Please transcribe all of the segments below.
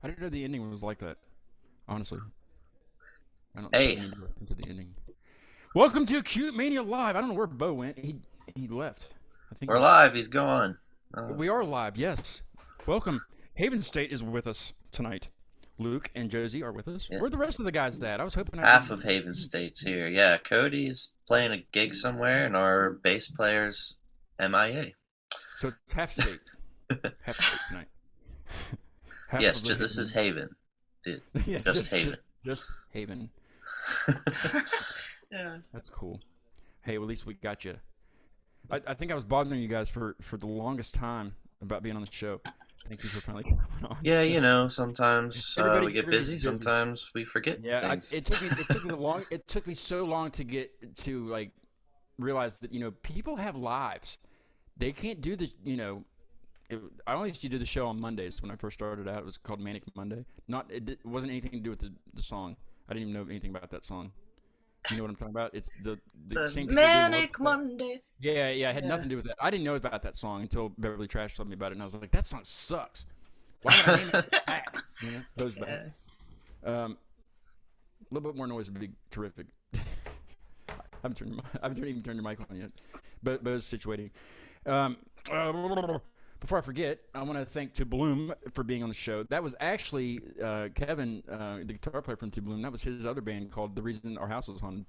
I didn't know the ending was like that. Honestly, I don't think I Hey, need to listen to the ending. Welcome to Acute Mania Live. I don't know where Bo went. He left. I think we're live. He's gone. we are live. Yes. Welcome. Haven State is with us tonight. Luke and Josie are with us. Yeah. Where the rest of the guys at? I was hoping Half of Haven State's here. Yeah, Cody's playing a gig somewhere, and our bass player's MIA. So it's half state. Half state tonight. Half Yes, of the this is Haven. Dude, yeah, just Haven. Just Haven. Yeah. That's cool. Hey, well, at least we got you. I think I was bothering you guys for the longest time about being on the show. Thank you for finally coming on. Yeah, you know, sometimes we get busy. everybody's busy. Sometimes we forget things. It took me so long to get to like realize that people have lives. They can't do the I only used to do the show on Mondays when I first started out. It was called Manic Monday. It wasn't anything to do with the song. I didn't even know anything about that song. You know what I'm talking about? It's the same people do Manic Love- Monday. Yeah, it had Yeah. nothing to do with that. I didn't know about that song until Beverly Trash told me about it, and I was like, that song sucks. Why am I naming it that? Goes back. Yeah. A little bit more noise would be terrific. I haven't even turned your mic on yet, but it's situating. Before I forget, I want to thank To Bloom for being on the show. That was actually Kevin, the guitar player from To Bloom. That was his other band called The Reason Our House Was Haunted,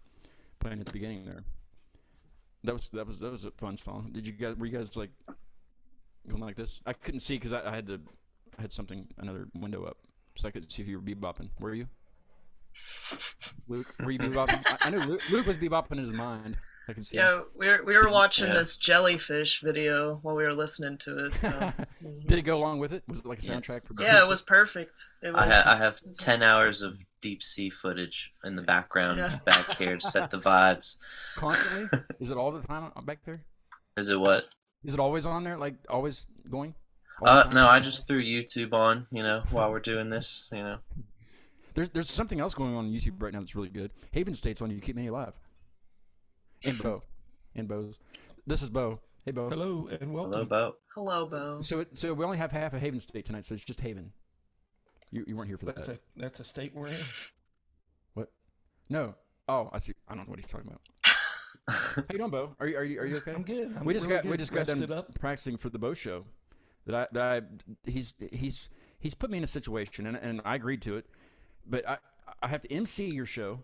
playing at the beginning there. That was a fun song. Were you guys like going like this? I couldn't see because I had another window up, so I could see if you were bebopping. Were you? Luke, were you bebopping? I know Luke was bebopping in his mind. I can see. Yeah, we were watching Yeah. this jellyfish video while we were listening to it. So Did it go along with it? Was it like a Yes. soundtrack for? yeah, it was perfect. It was. I have 10 hours of deep sea footage in the background Yeah. back here to set the vibes. Constantly? Is it all the time back there? Is it what? Is it always on there? Like always going? All the time? No, I just threw YouTube on, while we're doing this, There's something else going on YouTube right now that's really good. Haven State's on You Keep Me Alive. And Bo. And Bo's. This is Bo. Hey, Bo. Hello and welcome. Hello, Bo. Hello, Bo. So we only have half of Haven State tonight, so it's just Haven. You weren't here for that. That's a state we're in. What? No. Oh, I see. I don't know what he's talking about. How you doing, Bo? Are you okay? I'm good. I'm we just really got good. done Rested up. practicing for the Bo show. He's put me in a situation and I agreed to it, but I have to MC your show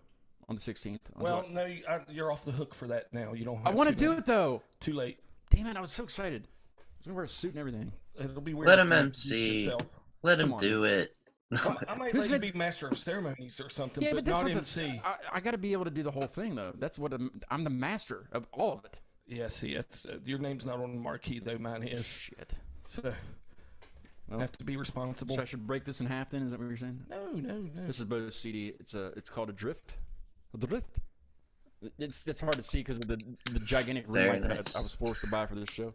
on the 16th. Well, no, you're off the hook for that now. You don't. Have I want to do now. it though. Too late. Damn it! I was so excited. I was gonna wear a suit and everything. It'll be weird. Let if him you MC. yourself. Let Come him on. do it. I might Who's let you gonna- be master of ceremonies or something, Yeah, but but that's not not MC. I got to be able to do the whole thing though. That's what I'm the master of all of it. Yeah, see, it's, your name's not on the marquee though. Mine is. Shit. So Well, I have to be responsible. so I should break this in half then? Is that what you're saying? No. This is Bo's CD. It's called a drift. A drift. It's hard to see because of the gigantic ring Very light that nice. I was forced to buy for this show.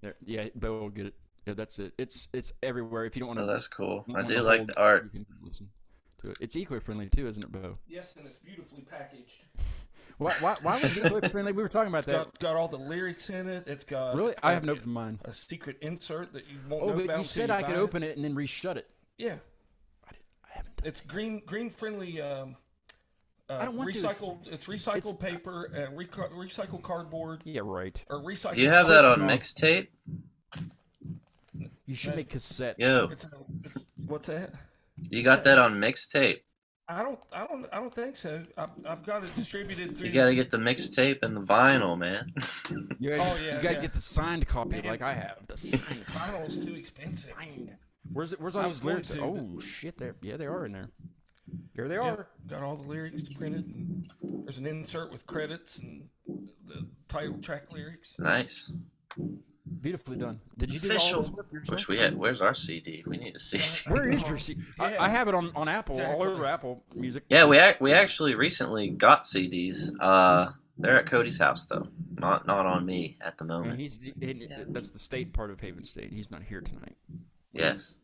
There, yeah, Bo will get it. Yeah, that's it. It's everywhere. If you don't want to, Oh, that's cool. I do like the art. You can listen to it. It's eco-friendly too, isn't it, Bo? Yes, and it's beautifully packaged. Why was it eco-friendly? We were talking about that. Got all the lyrics in it. It's got Really, I haven't opened mine. a secret insert that you won't Oh, know but about you until said I could buy open it and then reshut it. Yeah, I haven't. Done it's green friendly. I don't want to. It's recycled paper and recycled cardboard Yeah, right. or recycled. You have that on silicone. mixtape? You should make cassettes. Yo, What's that? you got that on mixtape? I don't think so. I've got it distributed through. You gotta get the mixtape and the vinyl, man. You Oh, gotta, yeah, you gotta yeah. get the signed copy Man. like I have. The signed. Vinyl is too expensive. signed. Where's all I these was going lyrics? to, Oh shit! They are in there. There they Yeah, are. got all the lyrics printed. And there's an insert with credits and the title track lyrics. Nice. Beautifully done. Did you do all Official. this work yourself? Wish we had. Where's our CD? We need a CD. Where is your CD? Yeah. I have it on Apple, all Exactly. over Apple Music. Yeah, we actually recently got CDs. They're at Cody's house though, not on me at the And moment. that's the state part of Haven State. He's not here tonight, Yes,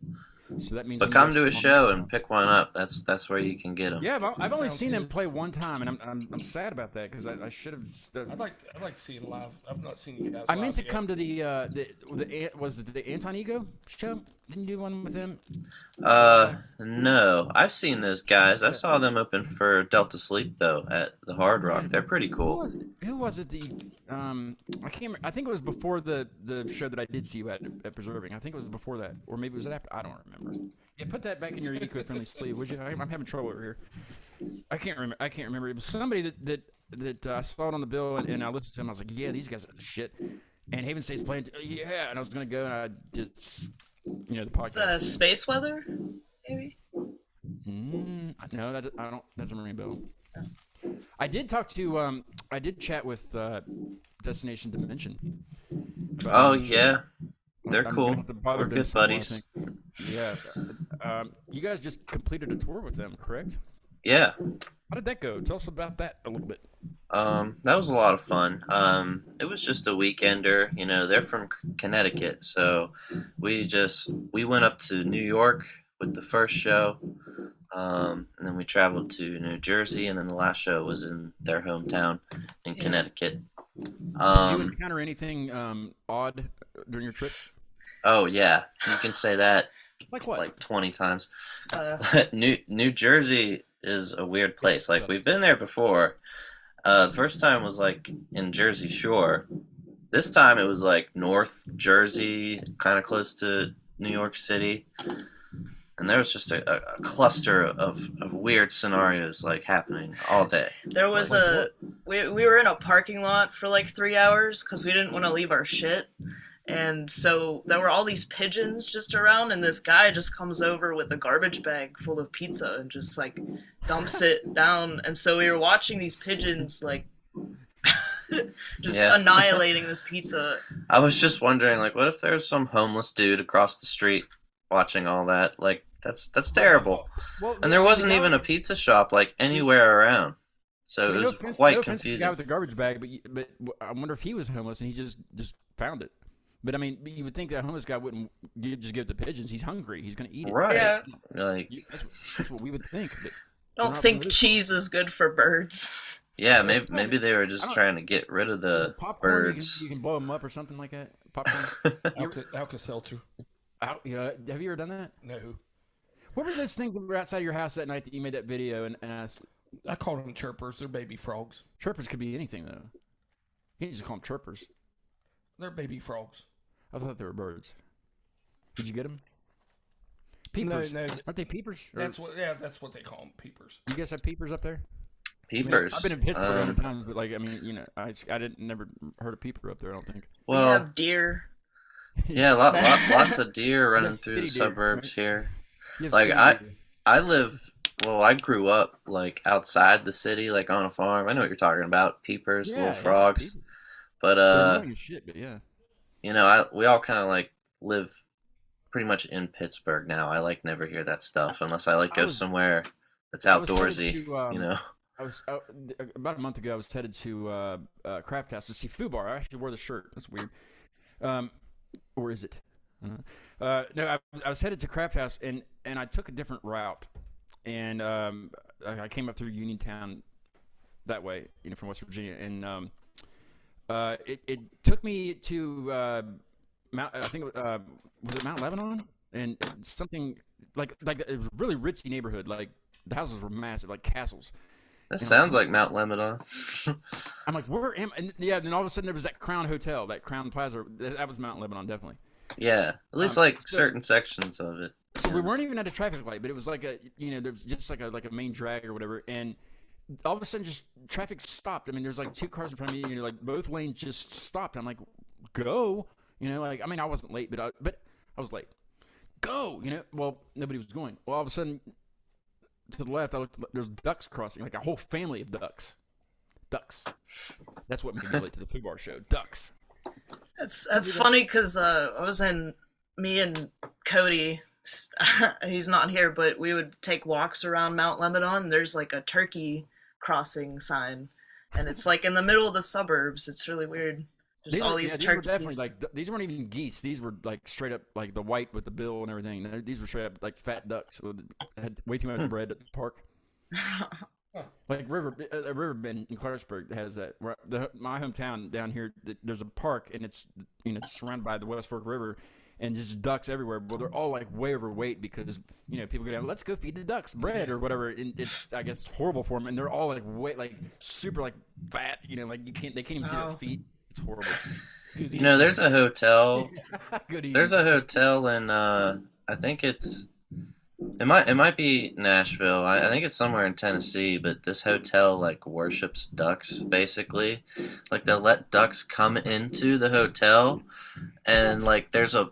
so that means. but when you come guys to a on show this and one- pick one up. That's where you can get them. Yeah, I've only Sounds seen them good. play one time, and I'm sad about that because I should have. I'd like to see it live. I've not seen you guys. I meant live to yet. come to was it the Anton Ego show? Didn't you do one with him? No. I've seen those guys. I saw them open for Delta Sleep though at the Hard Rock. They're pretty cool. Who was it? I can't. I think it was before the show that I did see you at Preserving. I think it was before that, or maybe it was after. I don't remember. Yeah, put that back in your eco-friendly sleeve, would you? I'm having trouble over here. I can't remember. It was somebody that I saw it on the bill, and I listened to him. I was like, yeah, these guys are the shit. And Haven State's playing. Yeah, and I was gonna go, and I just, the It's, podcast. space weather, maybe. No, that I don't. That doesn't ring a bell. I did talk to. I did chat with Destination Dimension. Oh yeah, they're I'm cool. gonna have to bother We're them good some more, I buddies. think. Yeah. You guys just completed a tour with them, correct? Yeah. How did that go? Tell us about that a little bit. That was a lot of fun. It was just a weekender. They're from Connecticut, so we went up to New York with the first show, and then we traveled to New Jersey, and then the last show was in their hometown in Connecticut. Did you encounter anything odd during your trip? Oh yeah, you can say that Like what? like 20 times. Uh, New Jersey is a weird place. Like we've been there before. The first time was like in Jersey Shore. This time it was like North Jersey, kind of close to New York City. And there was just a cluster of weird scenarios like happening all day. there was we were in a parking lot for like 3 hours because we didn't want to leave our shit. And so there were all these pigeons just around, and this guy just comes over with a garbage bag full of pizza and just like dumps it down. And so we were watching these pigeons like just Yeah. annihilating this pizza. I was just wondering, like, what if there's some homeless dude across the street watching all that? Like, that's terrible. Well, And there wasn't even a pizza shop like anywhere around, so it was quite no offense to the guy confusing. with the garbage bag, but I wonder if he was homeless and he just found it. But I mean, you would think that homeless guy wouldn't just give it to pigeons. He's hungry. He's gonna eat it. Right? Yeah. Like, That's what we would think. But Don't not think familiar. cheese is good for birds. yeah, maybe they were I just don't- trying to get rid of Is the it popcorn? birds. You can blow them up or something like that. Popcorn. Alka-Seltzer. Yeah. Have you ever done that? No. What were those things that were outside your house that night that you made that video and asked? I call them chirpers. They're baby frogs. Chirpers could be anything though. You can't just call them chirpers. They're baby frogs. I thought they were birds. Did you get them? Peepers. No, Aren't they peepers? Or that's what they call them, peepers. you guys have peepers up there? Peepers. I've been in Pittsburgh other Um, times, but I didn't never heard of peeper up there. I don't think. We well, have deer. yeah, lots of deer running Yeah, through the city deer, suburbs here. You have Like, city deer. I grew up like outside the city, like on a farm. I know what you're talking about. Peepers, Yeah, little yeah, frogs. peepers. But They're annoying as shit, but yeah. we all kind of like live pretty much in Pittsburgh now. I like never hear that stuff unless I like I go was- somewhere that's I was headed outdoorsy, to, I was about a month ago. I was headed to Craft House to see Fubar. I actually wore the shirt. That's weird. Or is it? I don't know. No, I was headed to Craft House, and I took a different route, and I came up through Uniontown that way, from West Virginia, and it took me to Mount. I think was it Mount Lebanon, and something like it was a really ritzy neighborhood. Like the houses were massive, like castles. That sounds like Mount Lebanon. I'm like, where am? And yeah, then all of a sudden there was that Crown Hotel, that Crown Plaza. That was Mount Lebanon, definitely. Yeah, at least Um, like so- certain sections of it. So Yeah. we weren't even at a traffic light, but it was like there was just like a main drag or whatever, and all of a sudden just traffic stopped. I mean, there's like two cars in front of me, like both lanes just stopped. I'm like, go, I wasn't late, but I was late. Go, Well, nobody was going. Well, all of a sudden, to the left, I looked. There's ducks crossing, like a whole family of ducks. Ducks. That's what made me late to the Pooh Bar show. Ducks. That's funny because me and Cody, he's not here, but we would take walks around Mount Lebanon. There's like a turkey crossing sign, and it's like in the middle of the suburbs. It's really weird. Just all these these were turkeys. definitely like these weren't even geese. These were like straight up like the white with the bill and everything. These were straight up like fat ducks with had way too much bread at the park. Like Riverbend in Clarksburg has that. My hometown down here, there's a park and it's surrounded by the West Fork River, and just ducks everywhere. Well, they're all like way overweight because people go down, let's go feed the ducks bread or whatever. And it's I guess horrible for them, and they're all like super like fat. Like they can't even see their feet. It's horrible. There's a hotel. Good eating. There's a hotel in I think it might be Nashville. I think it's somewhere in Tennessee, but this hotel like worships ducks basically. Like they'll let ducks come into the hotel, and like there's a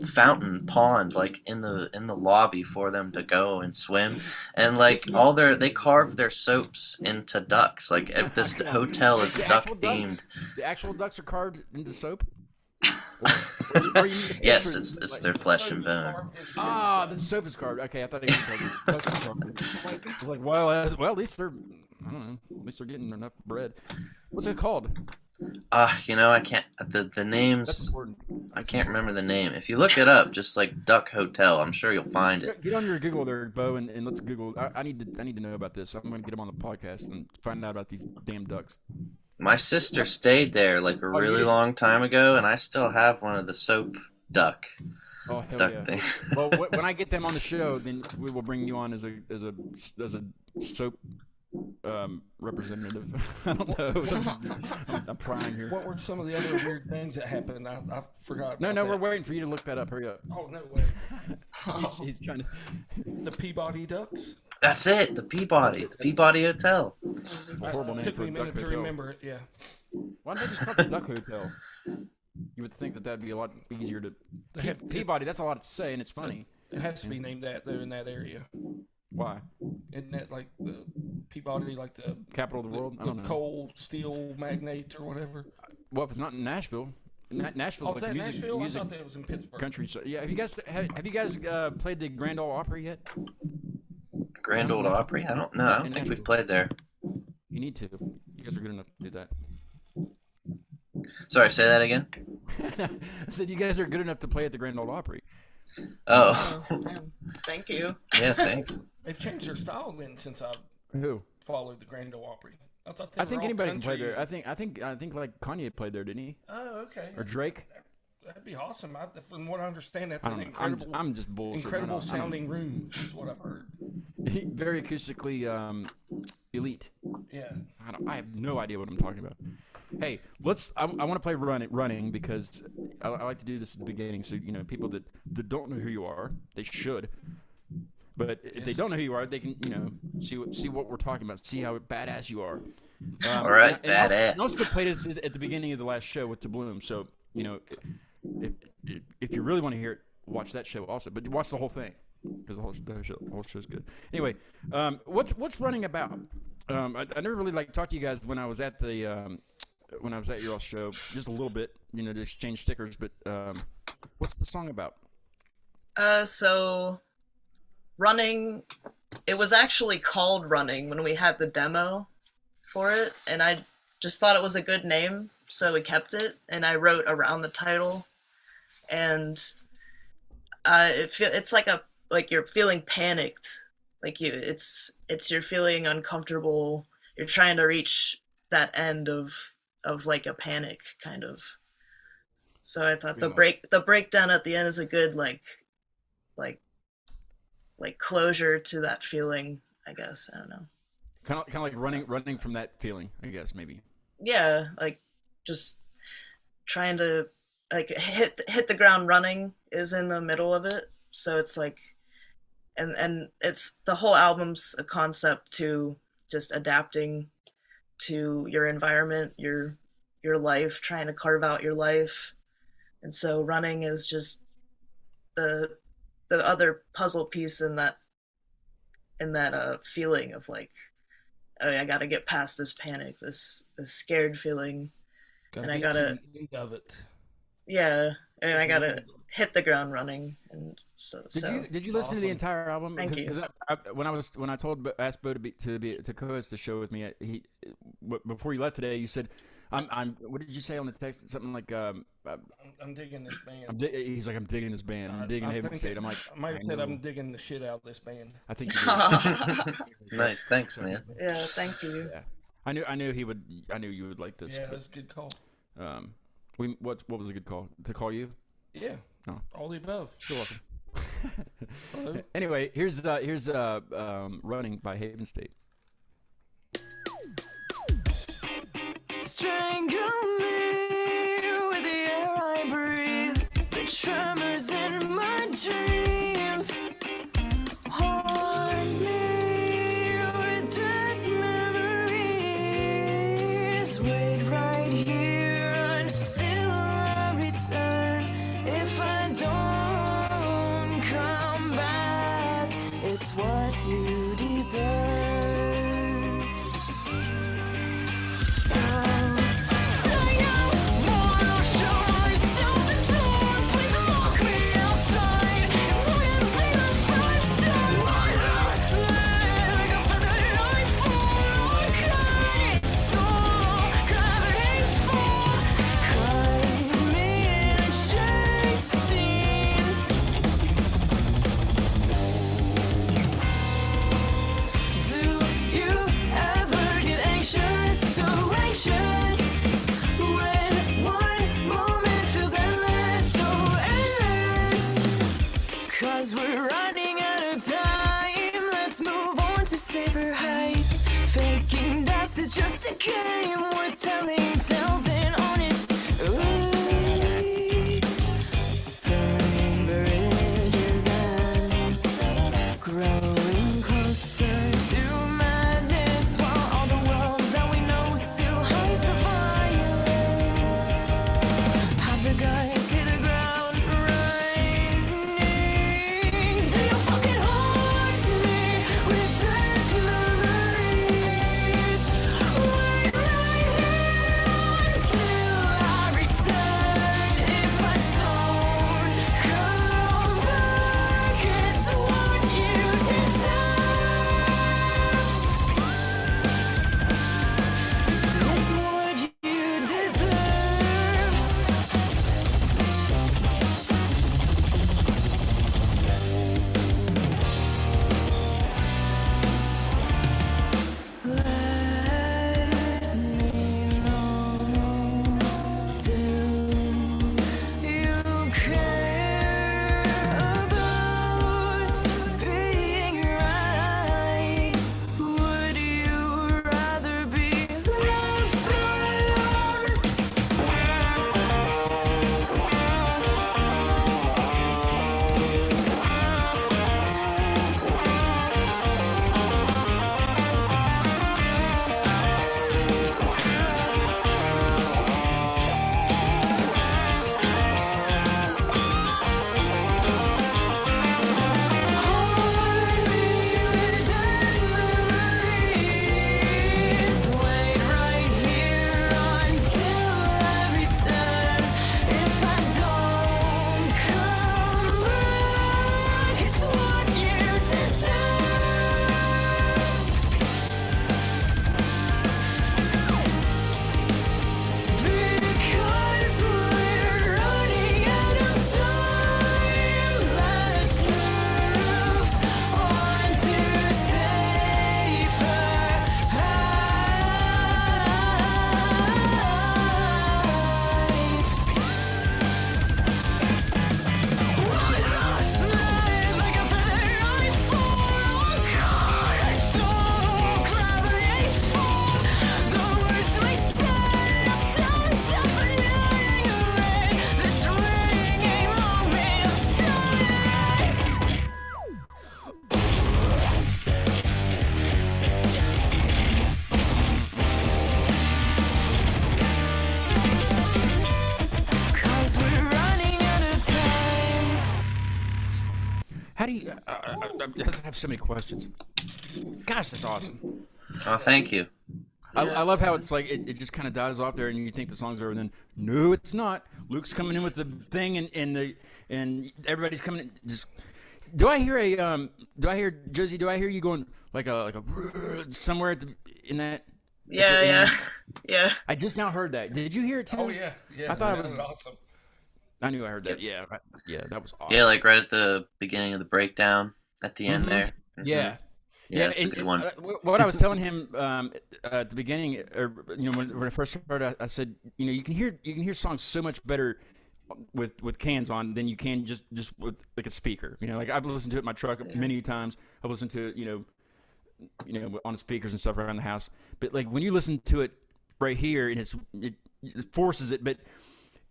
fountain pond like in the lobby for them to go and swim, and like they carve their soaps into ducks. Like if this hotel is duck themed. The actual ducks are carved into soap. Yes, it's their flesh and bone. Ah, the soap is carved. Okay, I thought it was carved. I was like, well, at least they're, I don't know, at least they're getting enough bread. What's it called? I can't. The names. I can't remember the name. If you look it up, just like Duck Hotel, I'm sure you'll find it. Get on your Google there, Bo, and let's Google. I need to know about this. I'm going to get them on the podcast and find out about these damn ducks. My sister stayed there like a really long time ago, and I still have one of the soap duck Oh hell duck yeah! things. Well, when I get them on the show, then we will bring you on as a soap representative. I don't know. I'm prying here. What were some of the other weird things that happened? I forgot. No, about that. we're waiting for you to look that up. Hurry up. Oh no way! He's trying to. The Peabody Ducks. That's it. The Peabody Hotel. It's a horrible name Took for me a a duck minute to hotel. remember it. Yeah. Why don't they just call it the Duck Hotel? You would think that'd be a lot easier to. They have- Peabody. That's a lot to say, and it's funny. It has to be named that though in that area. Why? Isn't that like the Peabody, like the Capital of the world? I don't know. coal steel magnate or whatever? Well, if it's not in Nashville, Nashville's Oh, like is that music, Nashville? music I thought that was in Pittsburgh. country. So, yeah, have you guys played the Grand Ole Opry yet? Grand Ole Opry. I don't know. I don't think we've played there. You need to. You guys are good enough to do that. Sorry, say that again. I said you guys are good enough to play at the Grand Ole Opry. Oh, Thank you. yeah. Thanks. They've changed their style then since I've Who? followed the Grand Ole Opry. I thought they I were think all anybody can play country. there. I think like Kanye played there, didn't he? Oh, okay. Or Drake? That'd be awesome. From what I understand, that's I an don't know. incredible, I'm just bullshit. incredible sounding room. Is what I've heard. Very acoustically elite. Yeah. I have no idea what I'm talking about. Hey, I want to play running because I like to do this at the beginning, so people that don't know who you are, they should. But if they don't know who you are, they can see what we're talking about, see how badass you are. All right, and I badass. also played it at the beginning of the last show with Bloom, so if you really want to hear it, watch that show also. But watch the whole thing because the whole show's good. Anyway, what's running about? I never really talked to you guys when I was at the when I was at your all show, just a little bit, to exchange stickers. But what's the song about? So running, it was actually called Running when we had the demo for it, and I just thought it was a good name, so we kept it, and I wrote around the title, and it's like you're feeling panicked, like it's you're feeling uncomfortable, you're trying to reach that end of like a panic kind of. So I thought the breakdown at the end is a good like closure to that feeling, I guess. I don't know. Kind of like running from that feeling, I guess, maybe. Yeah, like just trying to like hit the ground running is in the middle of it. So it's like, and it's the whole album's a concept to just adapting to your environment, your life, trying to carve out your life. And so running is just the other puzzle piece in that feeling of like, oh, I got to get past this panic, this scared feeling, and I gotta end of it. yeah, and I gotta hit the ground running, and Did you listen to the Awesome. entire album? Thank you. Because when I asked Bo to co-host the show with me, before you left today, you said, "I'm." What did you say on the text? Something like, I'm digging this band. he's like, I'm digging this band. I'm digging Heaven State. I'm like, I might have said know. I'm digging the shit out of this band. I think you did. Nice. Thanks, man. yeah, thank you. Yeah. I knew he would. I knew you would like this. Yeah, but, that's a good call. what was a good call to call you? Yeah. Oh. All the above. You're welcome. Hello? Anyway, here's Running by Haven State. Strangle me with the air I breathe, the tremors in my dreams. Haunt me with dead memories. Wait right here until I return. If I don't come back, it's what you deserve. We're running out of time. Let's move on to safer heights. Faking death is just a game worth telling tales in honest ways. Burning bridges and growing closer to madness, while all the world that we know still hides the violence. Have the guys hit the ground running. Do you fucking haunt me with dead memories? Wait right here until I return. If I don't come back, it's what you deserve. It's what you deserve. Let me know, do you care about being right? Would you rather be left alone? Haunt me with dead memories. Wait right here until I return. If I don't come back, it's what you deserve. Because we're running out of time. Let's move on to safer heights. One last night, like a feather I fall. Oh God, I don't gravity's fall. The words we say are so deafening. This ringing moment of silence. Cause we're running out of time. How do you? I just have so many questions. Gosh, that's awesome. Oh, thank you. I love how it's like it just kind of dies off there, and you think the song's over, and then no, it's not. Luke's coming in with the thing, and everybody's coming in. Just do I hear a do I hear Josie? Do I hear you going like a somewhere in that? Yeah, yeah, yeah. I just now heard that. Did you hear it too? Oh, yeah. Yeah. I thought it that was- awesome. I knew I heard that. Yeah, yeah, that was awesome. Yeah, like right at the beginning of the breakdown at the end Mhm. there. Mhm. Yeah. Yeah, it's a and- good one. What I was telling him at the beginning, or when I first started, I said, you can hear songs so much better with cans on than you can just with like a speaker. You know, like I've listened to it in my truck many times. I've listened to it, you know, on the speakers and stuff around the house. But like when you listen to it right here, and it forces it, but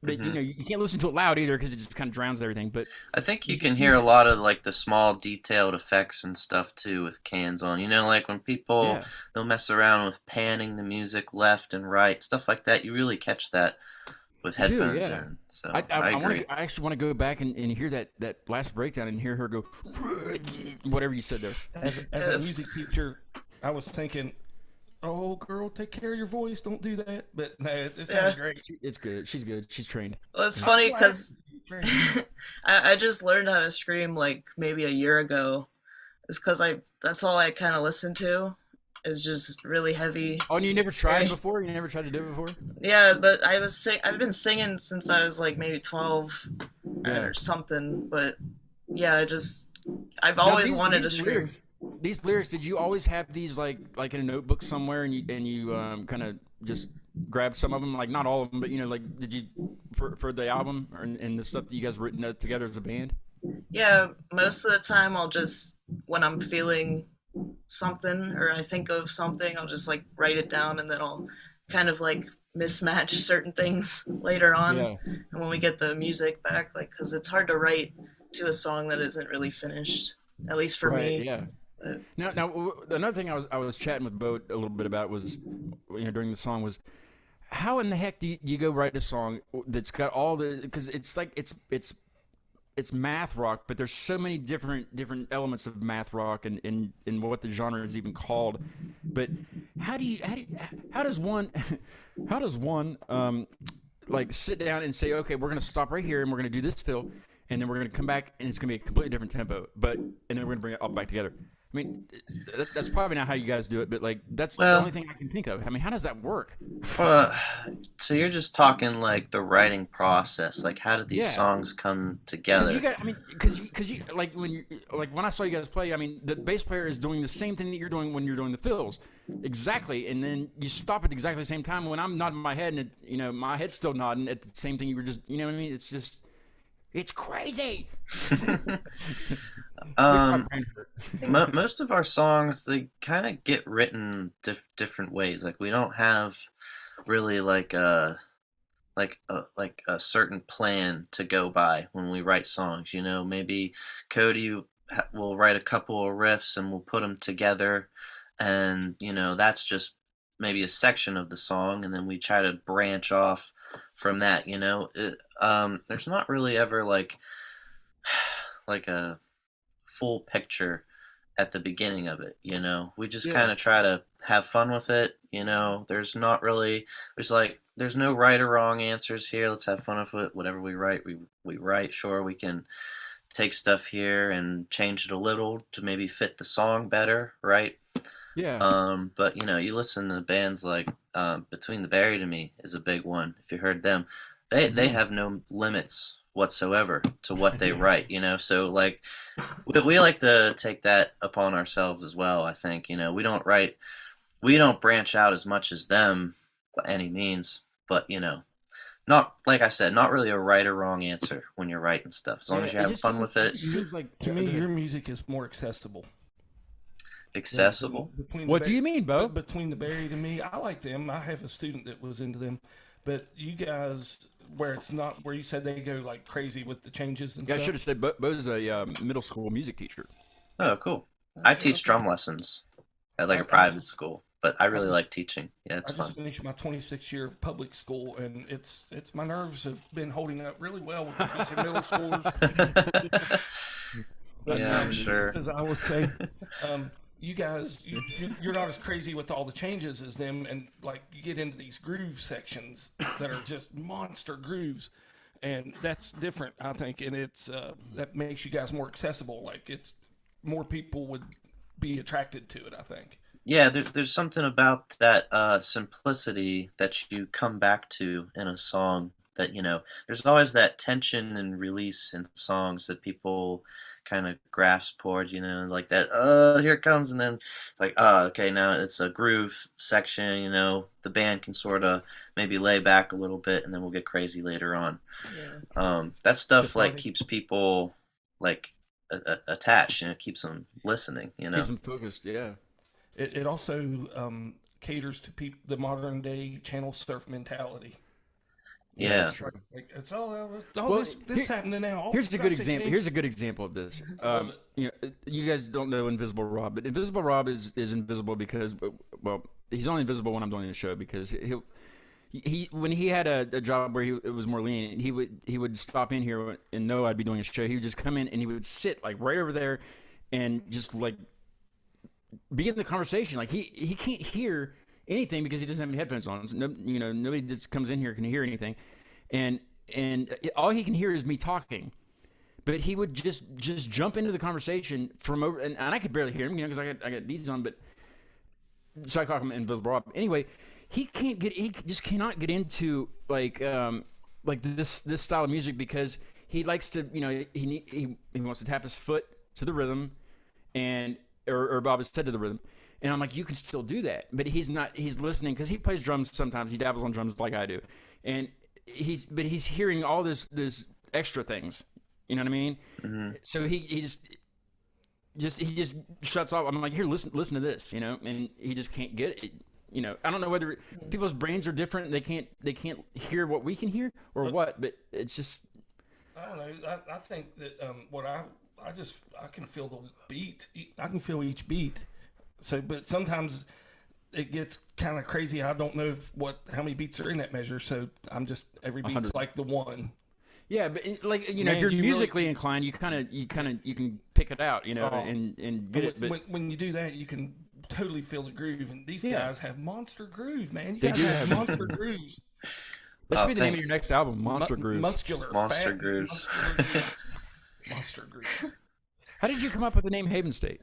you know, you can't listen to it loud either because it just kind of drowns everything. But I think you can hear a lot of like the small detailed effects and stuff too with cans on. You know, like when people they'll mess around with panning the music left and right, stuff like that. You really catch that with headphones in. So I agree. I actually want to go back and hear that last breakdown and hear her go whatever you said there. As a music teacher, I was thinking, oh, girl, take care of your voice. Don't do that. But no, it sounded great. It's good. She's good. She's trained. Well, it's funny because I just learned how to scream like maybe a year ago. It's because that's all I kind of listen to is just really heavy. Oh, and you never tried before? You never tried to do it before? Yeah, but I've been singing since I was like maybe 12 or something. But yeah, I've always wanted to scream. These lyrics, did you always have these like in a notebook somewhere, and you kind of just grab some of them, like not all of them, but you know, like did you for the album and the stuff that you guys written together as a band? Yeah, most of the time I'll just when I'm feeling something or I think of something, I'll just like write it down, and then I'll kind of like mismatch certain things later on. And when we get the music back, like because it's hard to write to a song that isn't really finished, at least for me. Yeah. Now, another thing I was chatting with Bo a little bit about was, you know, during the song was, how in the heck do you go write a song that's got all the, because it's like it's math rock, but there's so many different elements of math rock and what the genre is even called. But how does one like sit down and say, okay, we're gonna stop right here and we're gonna do this fill, and then we're gonna come back and it's gonna be a completely different tempo, and then we're gonna bring it all back together. I mean, that's probably not how you guys do it, but like that's the only thing I can think of. I mean, how does that work? So you're just talking like the writing process, like how did these songs come together? Because you like when I saw you guys play, I mean, the bass player is doing the same thing that you're doing when you're doing the fills, exactly, and then you stop at exactly the same time when I'm nodding my head, and you know my head's still nodding at the same thing you were just, you know what I mean? It's just. It's crazy. Most of our songs, they kind of get written different ways. Like we don't have really like a certain plan to go by when we write songs. You know, maybe Cody will write a couple of riffs and we'll put them together, and you know that's just maybe a section of the song, and then we try to branch off from that. You know, there's not really ever like a full picture at the beginning of it. You know, we just kind of try to have fun with it. You know, there's no right or wrong answers here. Let's have fun with it. Whatever we write, we write. Sure, we can take stuff here and change it a little to maybe fit the song better, right? But you know, you listen to bands like Between the Buried and Me is a big one. If you heard them, they have no limits whatsoever to what they write, you know. So like we like to take that upon ourselves as well. I think, you know, we don't branch out as much as them by any means, but you know, not like I said, not really a right or wrong answer when you're writing stuff, as long as you have fun with it. To me, your music is more accessible. Accessible? What do you mean, Bo? Between the Buried and Me, I like them. I have a student that was into them, but you guys, where it's not, where you said they go like crazy with the changes and stuff. I should have said Bo's a middle school music teacher. Oh, cool. I teach drum lessons at like a private school, but I really like teaching. Yeah, it's fun. I just finished my 26th year of public school, and it's my nerves have been holding up really well with teaching middle schoolers. But, yeah, I'm sure. As I was saying, you guys, you're not as crazy with all the changes as them, and like you get into these groove sections that are just monster grooves, and that's different, I think, and it's that makes you guys more accessible. Like it's more people would be attracted to it, I think. Yeah, there's something about that simplicity that you come back to in a song that, there's always that tension and release in songs that people kind of grasp toward, like that, here it comes, and then like, okay, now it's a groove section, the band can sort of maybe lay back a little bit, and then we'll get crazy later on. That stuff like keeps people like attached, keeps them listening, Keeps them focused. Yeah. It also caters to the modern day channel surf mentality. Yeah. that's true. Like it's this here- happening now. Here's a good Graphic example. change. Here's a good example of this. You guys don't know Invisible Rob, but Invisible Rob is invisible because, well, he's only invisible when I'm doing the show because he when he had a job where it was more lenient, he would stop in here and know I'd be doing a show. He would just come in and he would sit like right over there, and just like be in the conversation. Like he can't hear anything because he doesn't have any headphones on. So nobody that comes in here can hear anything, and all he can hear is me talking. But he would just jump into the conversation from over, and I could barely hear him, because I got these on, but so I call him Invisible Rob. Anyway, he just cannot get into like this style of music because he likes to, he wants to tap his foot to the rhythm, and or Bob has said to the rhythm, and I'm like, you can still do that, but he's not. He's listening because he plays drums sometimes. He dabbles on drums like I do, and he's hearing all this extra things. You know what I mean? Mm-hmm. So he just shuts off. I'm like, here, listen to this, and he just can't get it. I don't know whether people's brains are different. They can't hear what we can hear or what, but it's just. I don't know. I think that I can feel the beat. I can feel each beat. So, but sometimes it gets kind of crazy. I don't know how many beats are in that measure. So I'm just every beat's 100. like the one. Yeah, but like Man, if you're you musically inclined, you can pick it out, and get it. But When you do that, you can totally feel the groove. And these Yeah. guys have monster groove, man. You They guys do have have- monster grooves. that should be the name of thanks. your next album, Monster Grooves. Muscular. Monster fat, grooves. Monster grooves. How did you come up with the name Haven State?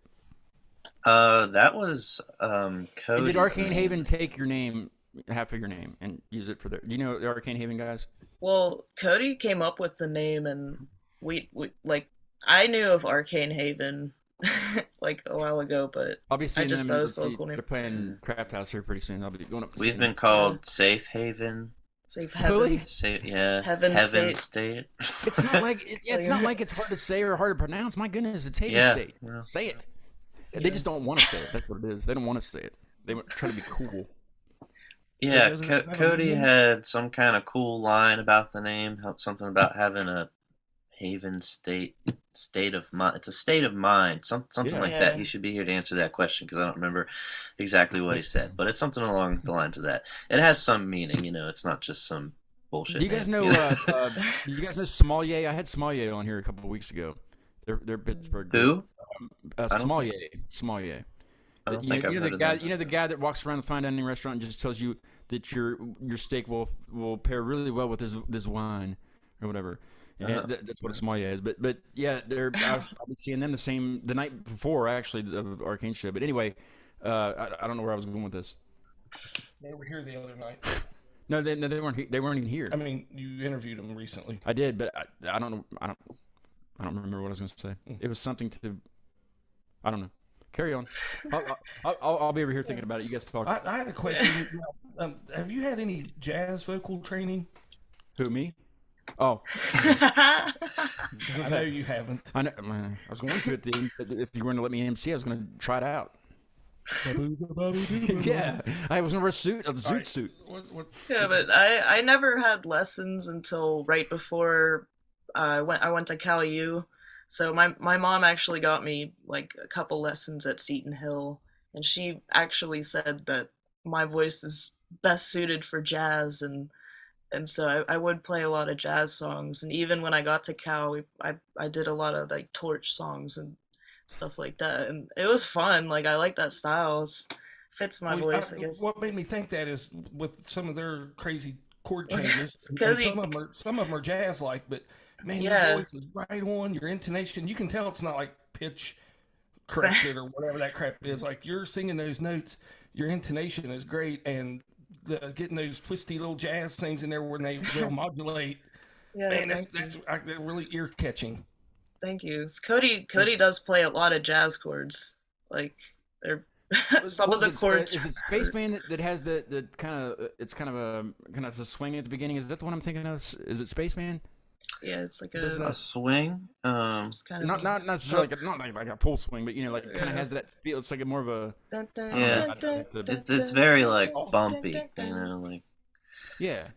That was And Cody's did Arcane name. Haven take your name, half of your name, and use it for their? Do you know the Arcane Haven guys? Well, Cody came up with the name, and we like I knew of Arcane Haven like a while ago, but I'll be seeing just them. thought it was let's a see, cool name. They're playing Craft House here pretty soon. I'll be going up. To see We've them. been called Safe Haven. Safe Heaven. Really? Heaven State. State. It's not like it's not like it's hard to say or hard to pronounce. My goodness, it's Haven Yeah. State. Yeah. Say it. They just don't want to say it. That's what it is. They don't want to say it. They want to try to be cool. Yeah, does it have a Cody meaning? had some kind of cool line about the name, something about having a Haven state of mind. It's a state of mind, something Yeah. like Yeah. that. He should be here to answer that question because I don't remember exactly what he said, but it's something along the lines of that. It has some meaning, it's not just some bullshit. Do you guys name, know? Do you guys know Sommelier? I had Sommelier on here a couple of weeks ago. They're Pittsburgh. Who? I don't Sommelier. I don't You think know, I've you know heard the of guy. them. You know the guy that walks around the fine dining restaurant and just tells you that your steak will pair really well with this wine or whatever. And Uh-huh. that's what a sommelier is. But yeah, I was seeing them the night before actually of Arcane show. But anyway, I don't know where I was going with this. They were here the other night. No, they weren't. They weren't even here. I mean, you interviewed them recently. I did, but I don't know. I don't remember what I was going to say. It was something to. I don't know. Carry on. I'll be over here thinking about it. You guys talk. I had a question. Have you had any jazz vocal training? Who, me? Oh, I know you haven't. I know. I was going to at the end. If you were going to let me MC, I was going to try it out. Yeah, I was going to wear a suit, a zoot suit. Yeah, but I never had lessons until right before I went to Cal U. So my mom actually got me like a couple lessons at Seton Hill, and she actually said that my voice is best suited for jazz, and so I would play a lot of jazz songs. And even when I got to Cal, I did a lot of like Torch songs and stuff like that, and it was fun. Like I like that style. It fits my voice, I guess. What made me think that is with some of their crazy chord changes. It's 'cause and some of them are jazz like, but man, Yeah. your voice is right on. Your intonation, you can tell it's not like pitch corrected or whatever that crap is. Like you're singing those notes, your intonation is great, and getting those twisty little jazz things in there when they'll modulate. Yeah, Man, thank you. they're really ear catching. Thank you. Cody does play a lot of jazz chords. Like they're some of the chords. Is it Spaceman that has the kind of it's kind of a swing at the beginning? Is that the one I'm thinking of? Is it Spaceman? Yeah, it's like What is a A swing. it's kind of Not necessarily like a full swing, but like kind of Yeah. has that feel. It's like more of a dun, dun, Yeah. dun, dun, It's- dun, It's dun, very dun, like dun, bumpy, dun, dun, you dun. know, like. yeah.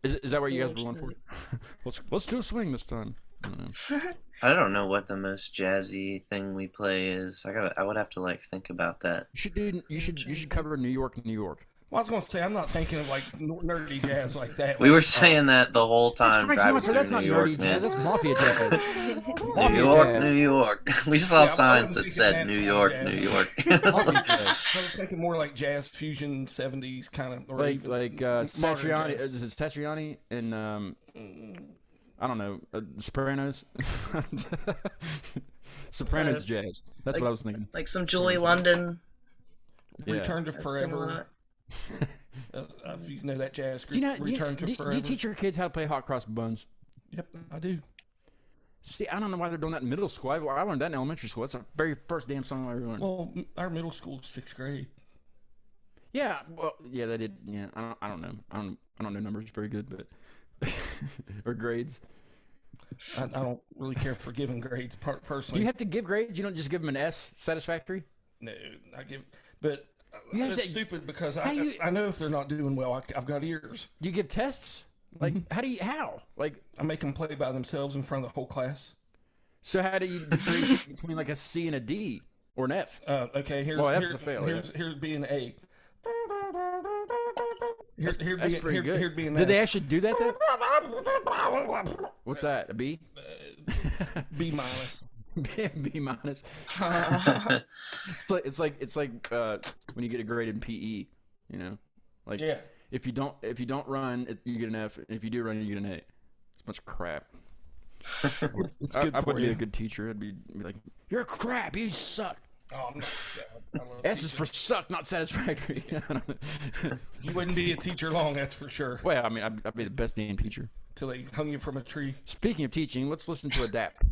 Is that what you guys were So going for? Let's do a swing this time. I don't know. I don't know what the most jazzy thing we play is. I would have to like think about that. You should cover New York, New York. Well, I was going to say, I'm not thinking of like nerdy jazz like that. We were saying that the whole time Frank driving Sinatra, that's through not New York, nerdy man. jazz. That's mafia jazz. New Mafia York, jazz. New York. We saw Yeah, I signs wasn't that thinking said that New kind of York, jazz. New York. Mafia jazz. I was thinking more like jazz fusion 70s kind of, or like even like modern Satriani. jazz. Is it Satriani and I don't know, Sopranos. Sopranos jazz. That's like- what I was thinking. like some Julie London. Yeah. Return to I've seen a lot Forever. of- If you know that jazz Do group, you know? Return to Do Forever. you teach your kids how to play hot cross buns? Yep, I do. See, I don't know why they're doing that in middle school. I learned that in elementary school. That's the very first damn song I ever learned. Well, our middle school's 6th grade. Yeah, well, yeah, they did. Yeah, I don't know. I don't know numbers very good, but or grades. I don't really care for giving grades Do personally. you have to give grades? You don't just give them an S, satisfactory. No, I give, but You have it's to- stupid because how you- I know if they're not doing well, I've got ears. Do you give tests? Like how? Like I make them play by themselves in front of the whole class. so how do you differentiate between like a C and a D or an F? Okay, here's Well, that's here's a fail, here's being A. Here's That's pretty good. Here's being Did they F. actually do that though? What's that? A B? B minus. B minus. It's like when you get a grade in PE, you know, like Yeah. if you don't run, you get an F. And if you do run, you get an A. It's a bunch of crap. I good for wouldn't be you. a good teacher. I'd be like, you're crap. You suck. Oh, I'm not. I love S is teaching. for suck, not satisfactory. You wouldn't be a teacher long, that's for sure. Well, I mean, I'd be the best damn teacher. Till they hung you from a tree. Speaking of teaching, let's listen to Adapt.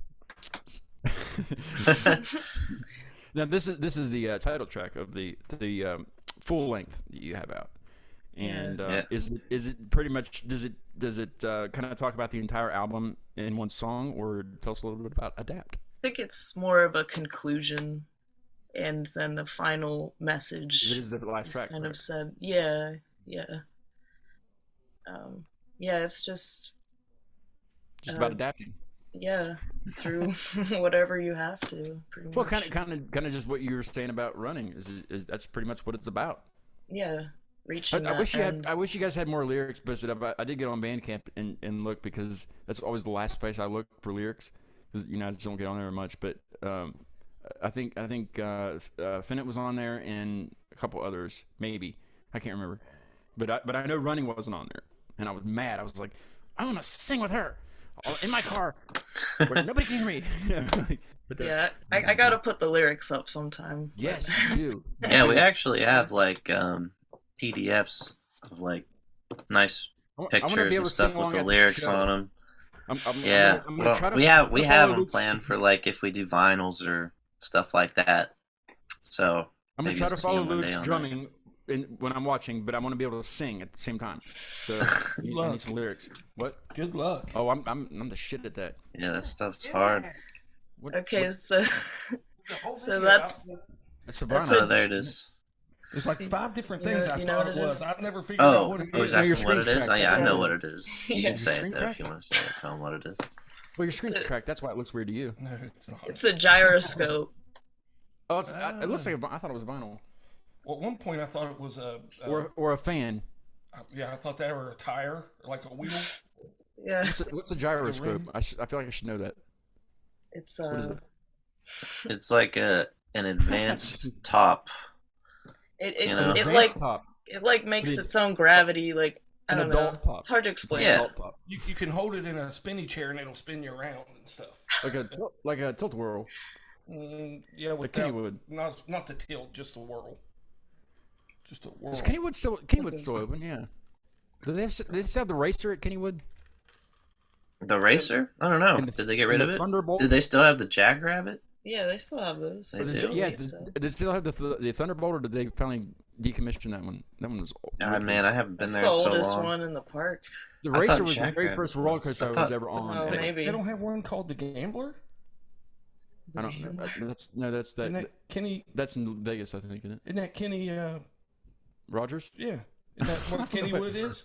Now this is the title track of the full length that you have out, and Yeah. is it pretty much does it kind of talk about the entire album in one song, or tell us a little bit about Adapt? I think it's more of a conclusion, and then the final message It is the last is track. kind of correct? said, yeah. Yeah, it's just Just about adapting. yeah through whatever you have to. Pretty Well, much. kind of just what you were saying about running is that's pretty much what it's about. Yeah, reaching I that wish you end. had. I wish you guys had more lyrics posted up. I did get on Bandcamp and look because that's always the last place I look for lyrics because I just don't get on there much. But I think Finnet was on there and a couple others maybe I can't remember. But I know Running wasn't on there and I was mad. I was like, I want to sing with her in my car where nobody can hear me. But Yeah, I gotta put the lyrics up sometime. yes, you do. Yeah, we actually have like PDFs of like nice I wanna be pictures able and to stuff sing with along the at the lyrics show. on them. I'm Yeah, gonna well, try to we have follow them Luke's- planned for like if we do vinyls or stuff like that. So I'm gonna maybe try to you'll see follow him one day Luke's on there. drumming when I'm watching, but I want to be able to sing at the same time. So I need some lyrics. What? Good luck. Oh, I'm the shit at that. Yeah, that stuff's hard. What, Okay, what- so so that's that's a that's vinyl. Oh, there it is. There's like 5 different You know- things I you know thought what it it was. is? I've never figured out Oh, what it oh, he's is. No, your asking what it screen is? crack, Oh, yeah, that's I know what what it it is. Yeah. You can say Screen it though crack? if you want to say it. Tell him what it is. Well, your screen's cracked. That's why it looks weird to you. No, it's not. it's a gyroscope. Oh, it looks like I thought it was vinyl Well, at one point I thought it was a or a fan. yeah, I thought they were a tire, like a wheel. Yeah, What's a gyroscope? I feel like I should know that. it's What is it? It's like an advanced top. it You know. it Advanced like top. it like makes An- its own gravity. Like I an don't know. adult top. It's hard to explain. Yeah. Adult top. You can hold it in a spinny chair and it'll spin you around and stuff. Like a tilt whirl. Yeah, Like with Kennywood. not the tilt, just the whirl. just a world. Is Kennywood's still open? Yeah. Do they still have the racer at Kennywood? The racer? I don't know. And the- Did they get rid of the it? Thunderbolt? Did they still have the Jackrabbit? Yeah, they still have those. They Or do? Yeah. believe so. Did they still have the Thunderbolt, or did they finally decommission that one? That one was. Man, I haven't been That's there the in so oldest long. one in the park. The I racer thought was the very Jackrabbit first roller was. coaster I I was thought- ever on. Oh, They, maybe. they don't have one called the Gambler. I don't know. That's Isn't that Kenny? That's in Vegas, I think, isn't it? Isn't that Kenny? Rogers? Yeah. Isn't that what Kennywood is?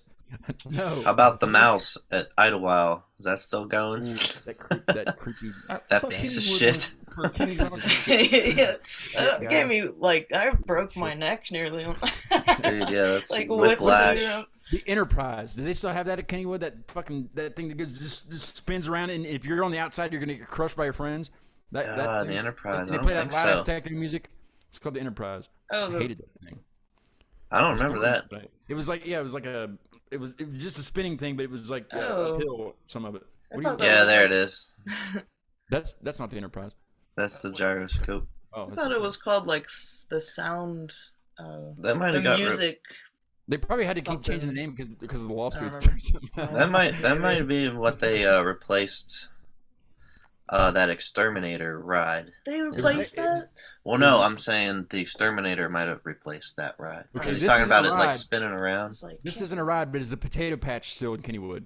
No. How about the mouse at Idlewild? Is that still going? That creepy. I That thought piece of Kennywood shit. was for Kenny Rogers. Yeah, that guy. gave me like I broke my neck nearly. On Dude, yeah, that's like whiplash. around. The Enterprise. Do they still have that at Kennywood? That thing that goes, just spins around, and if you're on the outside, you're gonna get crushed by your friends. That The thing. Enterprise. They I play don't that think loud so. techno music. It's called the Enterprise. Oh, I the, hated that thing. I don't remember that. It was like it was just a spinning thing, but it was like Oh. uphill. Some of it. I What do you- thought that Yeah, was there like- it is. That's not the Enterprise. That's the gyroscope. Oh, I that's thought the- it was called like the sound. That might The have got music. They probably had to keep Something. changing the name because of the lawsuits. remember. That might be what they replaced that exterminator ride. They replaced that. Well, no, I'm saying the exterminator might have replaced that ride. Okay, Because he's this talking is about a it like ride. spinning I around. was like, This isn't a ride, but is the potato patch still in Kennywood?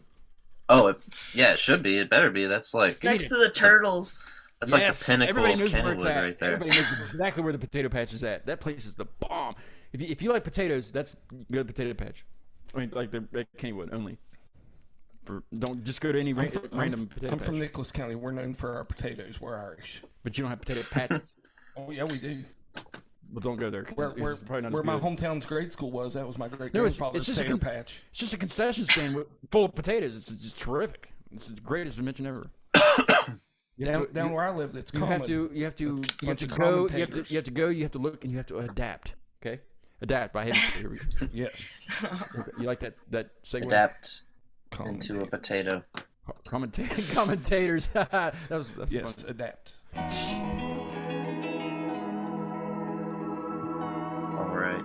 Oh, yeah, it should be. It better be. That's like it's next to the turtles. that's like Yes, the pinnacle everybody of knows where it's Kennywood at. right there. Everybody knows exactly where the potato patch is at. That place is the bomb. If you like potatoes, that's go to potato patch. I mean, like the at Kennywood only. Don't just go to any random potato I'm patch. from Nicholas County. We're known for our potatoes. We're Irish. But you don't have potato patches. Oh yeah, we do. Well, don't go there. 'cause Where, it's where, probably not where as my good. hometown's grade school was, that was my great No, grandfather's it's just a potato con- patch. It's just a concession stand full of potatoes. It's just terrific. It's the greatest invention ever. Down where I live, it's You common. have to bunch of go. commentators. You have to go. You have to look, and you have to adapt. Okay, adapt. I hate it. Here we go. Yes. You like that segue? Adapt into a Commentator. potato. Commentators. that's Yes, fun. adapt. All right.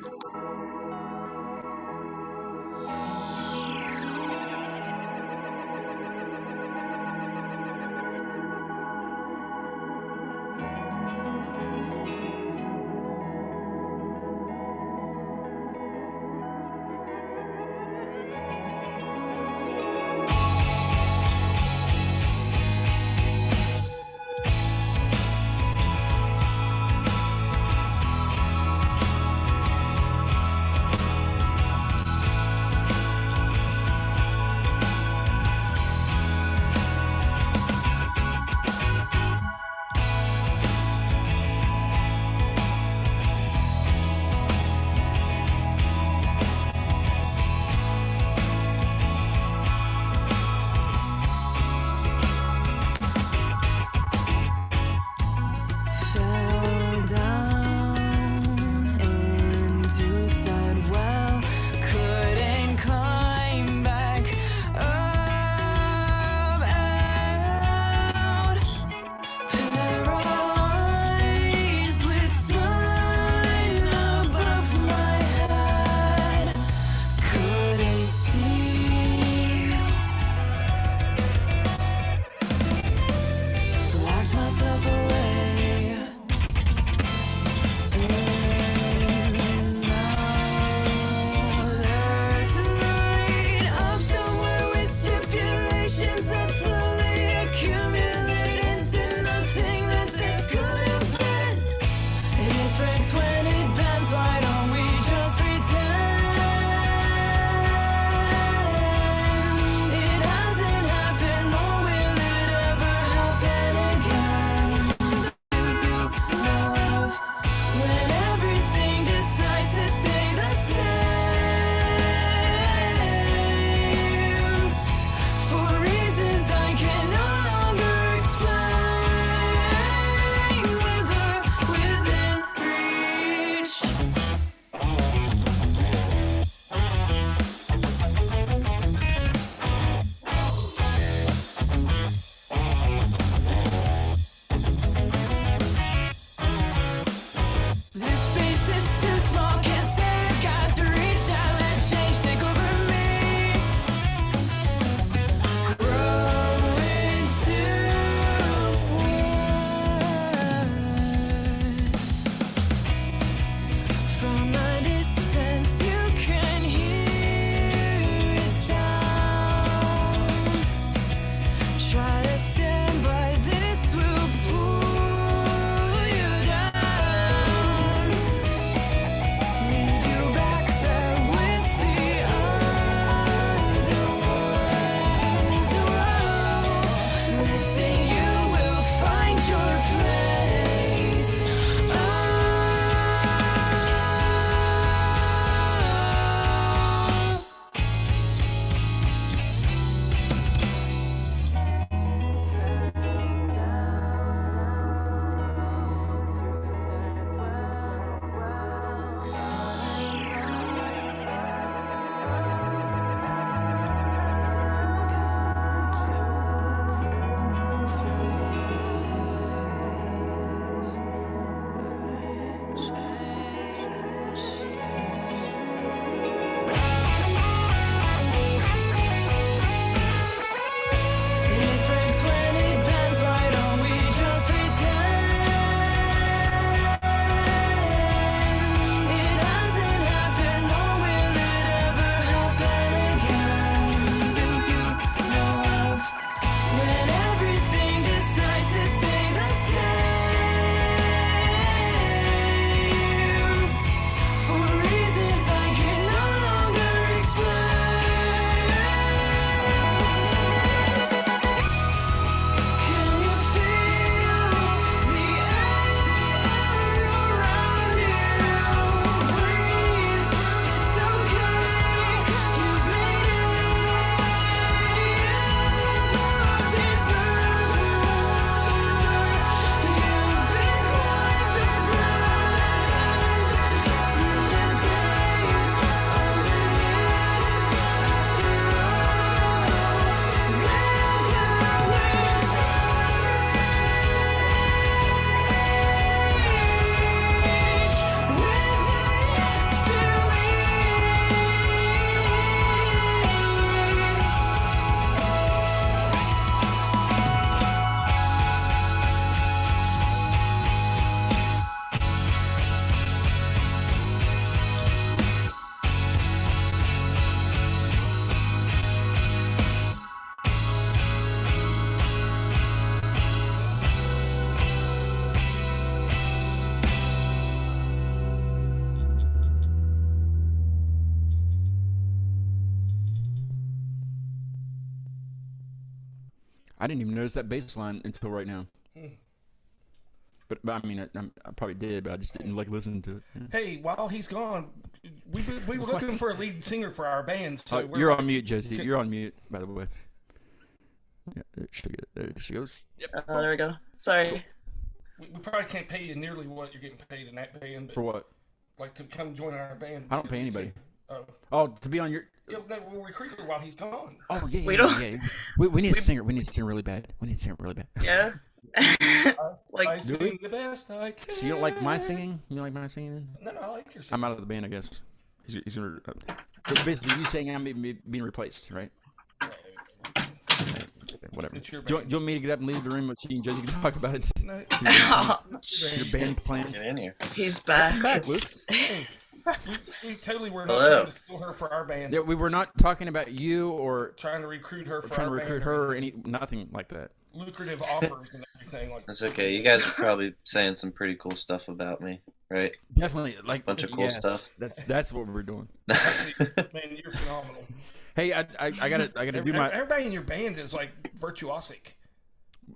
I didn't even notice that bass line until right now. Hmm. But I mean, I probably did, but I just didn't like listen to it. Yeah. Hey, while he's gone, we were looking for a lead singer for our band. So we're You're like- on mute, Josie. You're on mute, by the way. Yeah, there she goes. Yep. Oh, there we go. Sorry. we probably can't pay you nearly what you're getting paid in that band, but For what? like to come join our band. I don't pay anybody. Oh, Oh, to be on your. yeah, no, we'll recruit her while he's gone. Oh yeah. We yeah, don't- Yeah. We need a singer. We need a singer really bad. We need a singer really bad. Yeah. I Like, sing the best I can. So you don't like my singing? You don't like my singing? No, I like your singing. I'm out of the band, I guess. He's gonna. So basically, you saying I'm being replaced, right? Whatever. It's your Do you, band. do you want me to get up and leave the room so you and Josie can talk about it? No, Your band plans. Get in here. he's back. back, It's- we totally were not Hello. trying to steal her for our band. Yeah, we were not talking about you or Trying to recruit her for trying to our recruit band her or any nothing like that. lucrative offers and everything like. That's okay. You guys are probably saying some pretty cool stuff about me, right? Definitely, like Bunch of cool stuff. That's what we're doing. Actually, man, you're phenomenal. Hey, I gotta do my Everybody in your band is like virtuosic.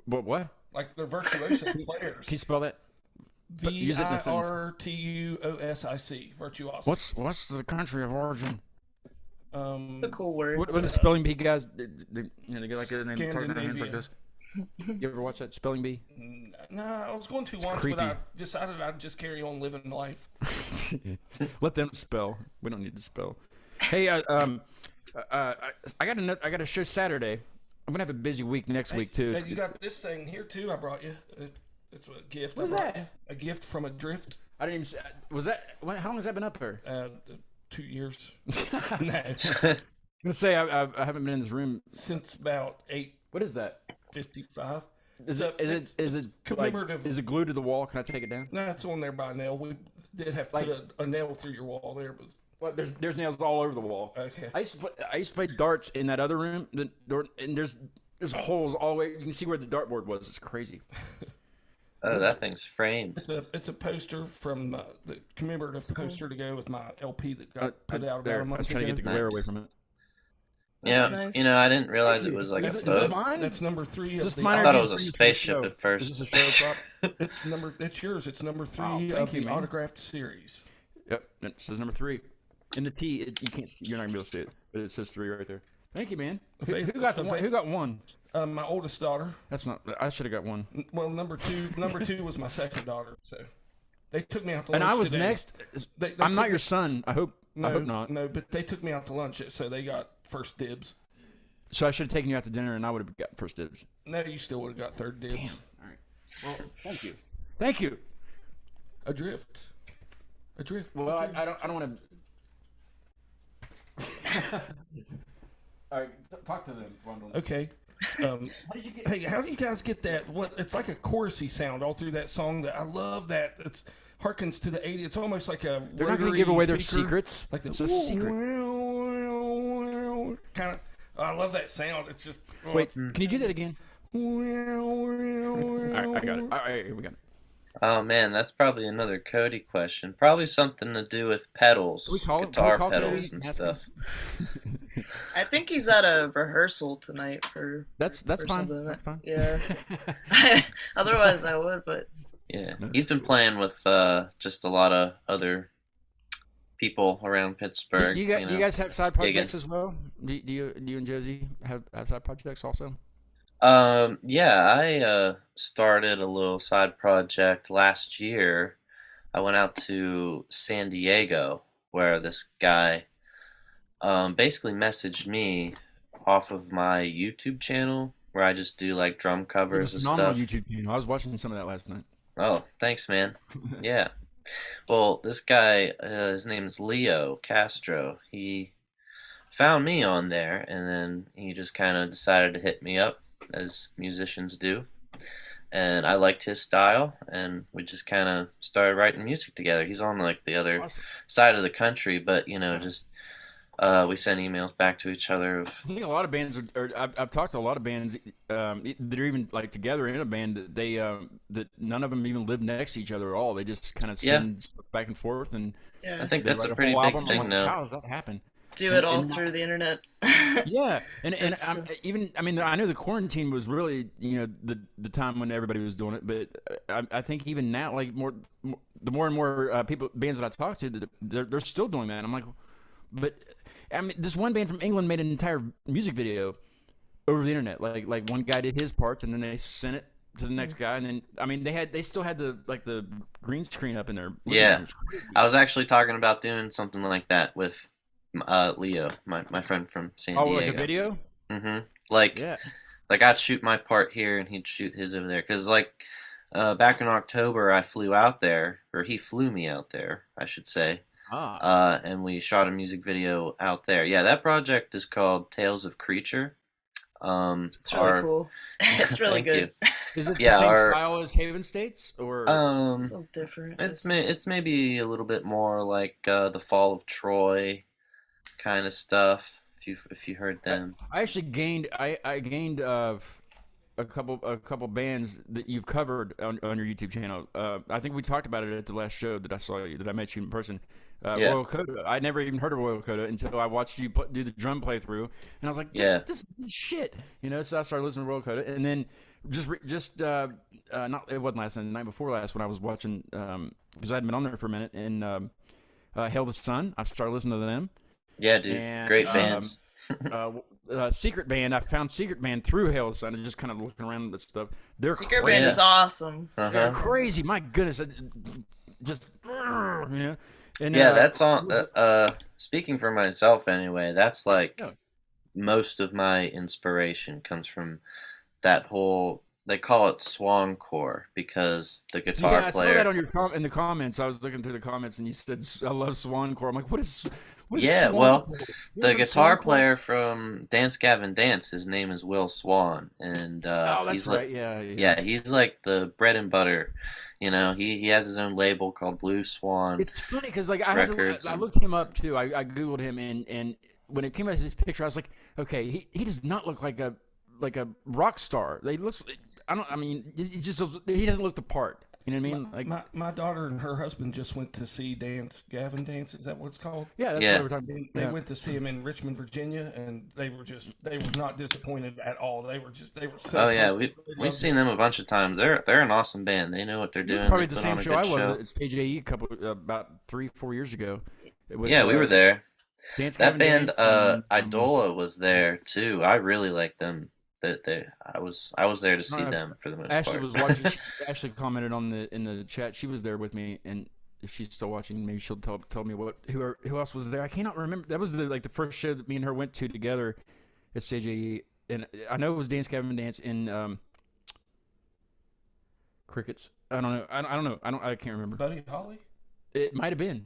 what? Like they're virtuosic players. Can you spell that? use it in a sentence. VIRTUOSIC. Virtuosic. What's the country of origin? It's a cool word. What the spelling bee guys? They get like their name talking their hands like Scandinavia. this. You ever watch that spelling bee? No, I was going to once, creepy. but I decided I'd just carry on living life. Let them spell. We don't need to spell. Hey, I got a show Saturday. I'm gonna have a busy week next week too. Hey, you got this thing here too. I brought you. It's a gift. What's I brought that? you. A gift from Adrift. I didn't even. Was that? How long has that been up there? 2 years. No, I'm gonna say I haven't been in this room. since about What is that? 8:55. Is So it like, commemorative- is it glued to the wall? Can I take it down? No, it's on there by nail. We did have to put a nail through your wall there, but Well, there's nails all over the wall. okay. I used to play darts in that other room. And there's holes all the way. You can see where the dartboard was. It's crazy. Oh, that thing's framed. It's a poster from the commemorative poster to go with my LP that got put out about There, a I month was trying to ago. get the glare away from it. Yeah, That's nice. you know, I didn't realize it was like a Is this boat. mine? That's number 3 Is of this the. mine? I or thought it just was a for the spaceship show? at first. Is this a show prop? It's yours. It's number 3 Oh, of thank you, the man. autographed series. Yep. It says number 3. In the T, you can't. You're not gonna be able to see it, but it says 3 right there. Thank you, man. Who got the one? Who got one? My oldest daughter. That's not. I should have got one. Well, number two was my second daughter. So they took me out to And lunch I was today. next. They I'm took not me- your son. I hope. No, I hope not. No, but they took me out to lunch, so they got first dibs. So I should have taken you out to dinner, and I would have got first dibs. No, you still would have got third dibs. All right. Well, thank you. Thank you. Adrift. Well, I don't want to. All right, talk to them. Wendell. Okay. Hey, how do you guys get that? What it's like a chorusy sound all through that song. That I love that. It's harkens to the 80s. It's almost like a. They're not going to rotary give away their speaker. secrets. Like the It's a secret. kind of. I love that sound. It's just. oh, Wait, it's- can you do that again? All right, I got it. All right, we got it. Oh man, that's probably another Cody question. Probably something to do with pedals, Can we call it- guitar can we call pedals Cody and and ask stuff. I think he's at a rehearsal tonight for That's for fine. something. That's fine. Yeah. Otherwise, I would, but Yeah, Nice. he's been playing with just a lot of other people around Pittsburgh. Do you guys have side projects gigging. as well? Do you and Josie have side projects also? Yeah, I started a little side project last year. I went out to San Diego where this guy basically messaged me off of my YouTube channel where I just do like drum covers and Phenomenal stuff. YouTube channel. I was watching some of that last night. Oh, thanks, man. Yeah. Well, this guy, his name is Leo Castro. He found me on there, and then he just kind of decided to hit me up, as musicians do. And I liked his style, and we just kind of started writing music together. He's on like the other Awesome. side of the country, but you know, just we send emails back to each other. Of, I think a lot of bands I've talked to a lot of bands that are even like together in a band that they that none of them even live next to each other at all. They just kind of Yeah. send stuff back and forth, and yeah. I think they that's write a pretty whole big album. I'm thing like, now. how does that happen? do it all and through the internet. yeah, and It's, I mean, I know the quarantine was really, the time when everybody was doing it, but I think even now, like the more and more people bands that I talk to, they're still doing that. And I'm like, but I mean, this one band from England made an entire music video over the internet. Like one guy did his part, and then they sent it to the next guy, and then I mean, they still had the green screen up in there. Yeah. I was actually talking about doing something like that with Leo, my friend from San Oh, Diego. like a video? Like Yeah. like I'd shoot my part here and he'd shoot his over there. Cause like back in October I flew out there, or he flew me out there, I should say. And we shot a music video out there. Yeah, that project is called Tales of Creature. It's really cool. It's really Thank good. Is it Yeah, the same our- style as Haven States, or It's so different. It's maybe a little bit more like the Fall of Troy kind of stuff. If you heard them. I actually gained I gained a couple bands that you've covered on your YouTube channel. I think we talked about it at the last show that I saw you, that I met you in person. Yeah. Royal Coda. I never even heard of Royal Coda until I watched you do the drum playthrough, and I was like, Yeah. this is shit, So I started listening to Royal Coda, and then not, it wasn't last night, the night before last, when I was watching, because I hadn't been on there for a minute, and Hail the Sun. I started listening to them. Yeah, dude. And, Great bands. Secret Band. I found Secret Band through Hail the Sun, and just kind of looking around at stuff. They're Secret crazy. Band is awesome. Uh-huh. Crazy, my goodness! Just And, Yeah, that's on. Speaking for myself, anyway, that's like Yeah. most of my inspiration comes from that whole. They call it swancore because the guitar yeah, I saw player. that on your in the comments. I was looking through the comments, and you said, "I love Swancore." I'm like, "What is?" Yeah, well, Swancore? You The ever guitar Swancore? player from Dance Gavin Dance, his name is Will Swan, and Oh, that's he's right. like, Yeah. he's like the bread and butter. He has his own label called Blue Swan. It's funny because like Records I and- looked him up too. I googled him, and when it came out his picture, I was like, okay, he does not look like a rock star. He looks. I mean, he just he doesn't look the part. You know what I mean? Like, My daughter and her husband just went to see Gavin Dance. Is that what it's called? yeah, that's Yeah. what we're talking They about. went to see him in Richmond, Virginia, and they were not disappointed at all. They were so Oh yeah, pumped. They we've loved seen them a bunch of times. They're an awesome band. They know what they're doing. Probably They the put on same a show I good was show. at Stage AE about 3-4 years ago. With, Yeah, we were there. Dance That Gavin band, Dance and, Idola, was there too. I really like them. I was there to see Uh, them for the most Ashley part. was watching. She actually commented in the chat. She was there with me, and if she's still watching, maybe she'll tell me who else was there. I cannot remember. That was the first show that me and her went to together at Stage AE, and I know it was Dance Gavin Dance in Crickets. I don't know. I don't know. I can't remember. Buddy Holly. It might have been,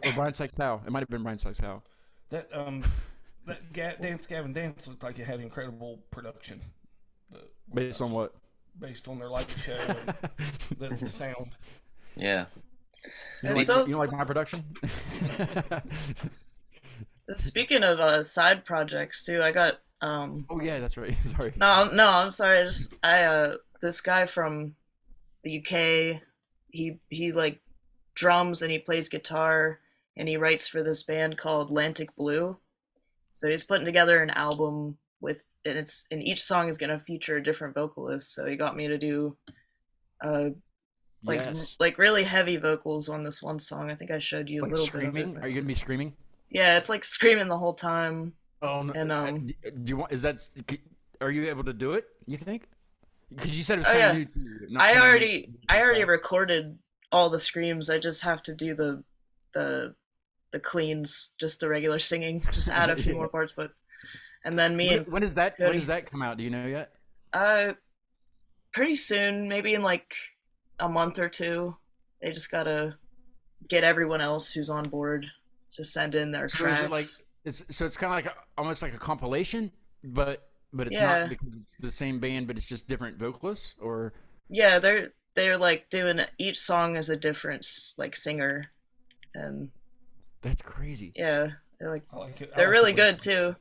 or Brian Sykes Howe. It might have been Brian Sykes Howe. That Dance Gavin Dance looked like it had incredible production. Based on what? Based on their light show and the sound. Yeah. You It's don't like, so- you don't like my production? Speaking of side projects too, I got Oh yeah, that's right. Sorry. no, I'm sorry. This guy from the UK, he like drums and he plays guitar and he writes for this band called Atlantic Blue. So he's putting together an album and each song is gonna feature a different vocalist. So he got me to do Yes. like really heavy vocals on this one song. I think I showed you a Like little screaming? bit of Are it. you gonna be screaming? Yeah, it's like screaming the whole time. Oh no. And, Do you want? Are you able to do it? You think? Because you said it was Oh, kind yeah. of new. To you, not I kinda already new- I already recorded all the screams. I just have to do the cleans, just the regular singing. Just add a few Yeah. more parts, and then me and When does that? When Cody. does that come out? Do you know yet? pretty soon, maybe in like a month or two. They just gotta get everyone else who's on board to send in their So is tracks. it like it's kind of like almost like a compilation, but it's Yeah. not because it's the same band, but it's just different vocalists, or Yeah, they're like doing each song as a different like singer, and that's crazy. yeah, they're like I like it. I they're like really it. good too.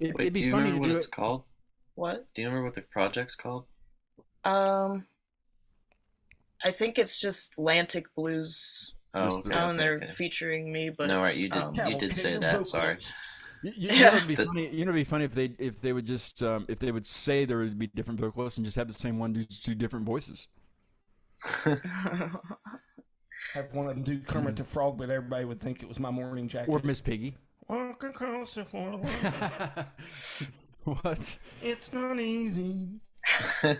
Wait, It'd do be you funny remember to what do it's it. called? What? Do you remember what the project's called? I think it's just Atlantic Blues Oh, Just the- okay, Oh, and they're okay. featuring me, but No, right, you did. um, You did say Cavalcade that. Sorry. vocals. You Yeah. know, it'd be The- funny. You know, it'd be funny if they would just if they would say there would be different vocalists and just have the same one do two different voices. Have one of them do Kermit the Frog, but everybody would think it was My Morning Jacket. Or Miss Piggy. Walk across the floor. What? It's not easy. Okay.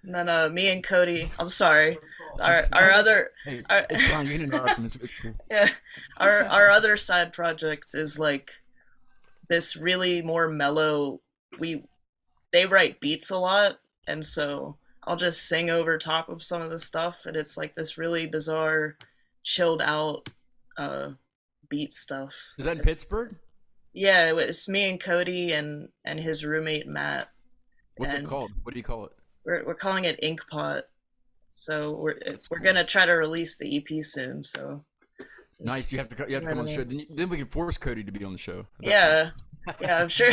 and then me and Cody. I'm sorry. Our other Hey, Our- it's fine. You can interrupt him. It's cool. yeah, our other side project is like this really more mellow. They write beats a lot, and so I'll just sing over top of some of the stuff, and it's like this really bizarre, chilled out beat stuff. Is that in Pittsburgh? Yeah, it's me and Cody and his roommate Matt. What's it And- called? What do you call it? We're calling it Inkpot. So we're gonna try to release the EP soon. So Nice. You have to come on the show. Then we can force Cody to be on the show. Yeah, yeah, I'm sure.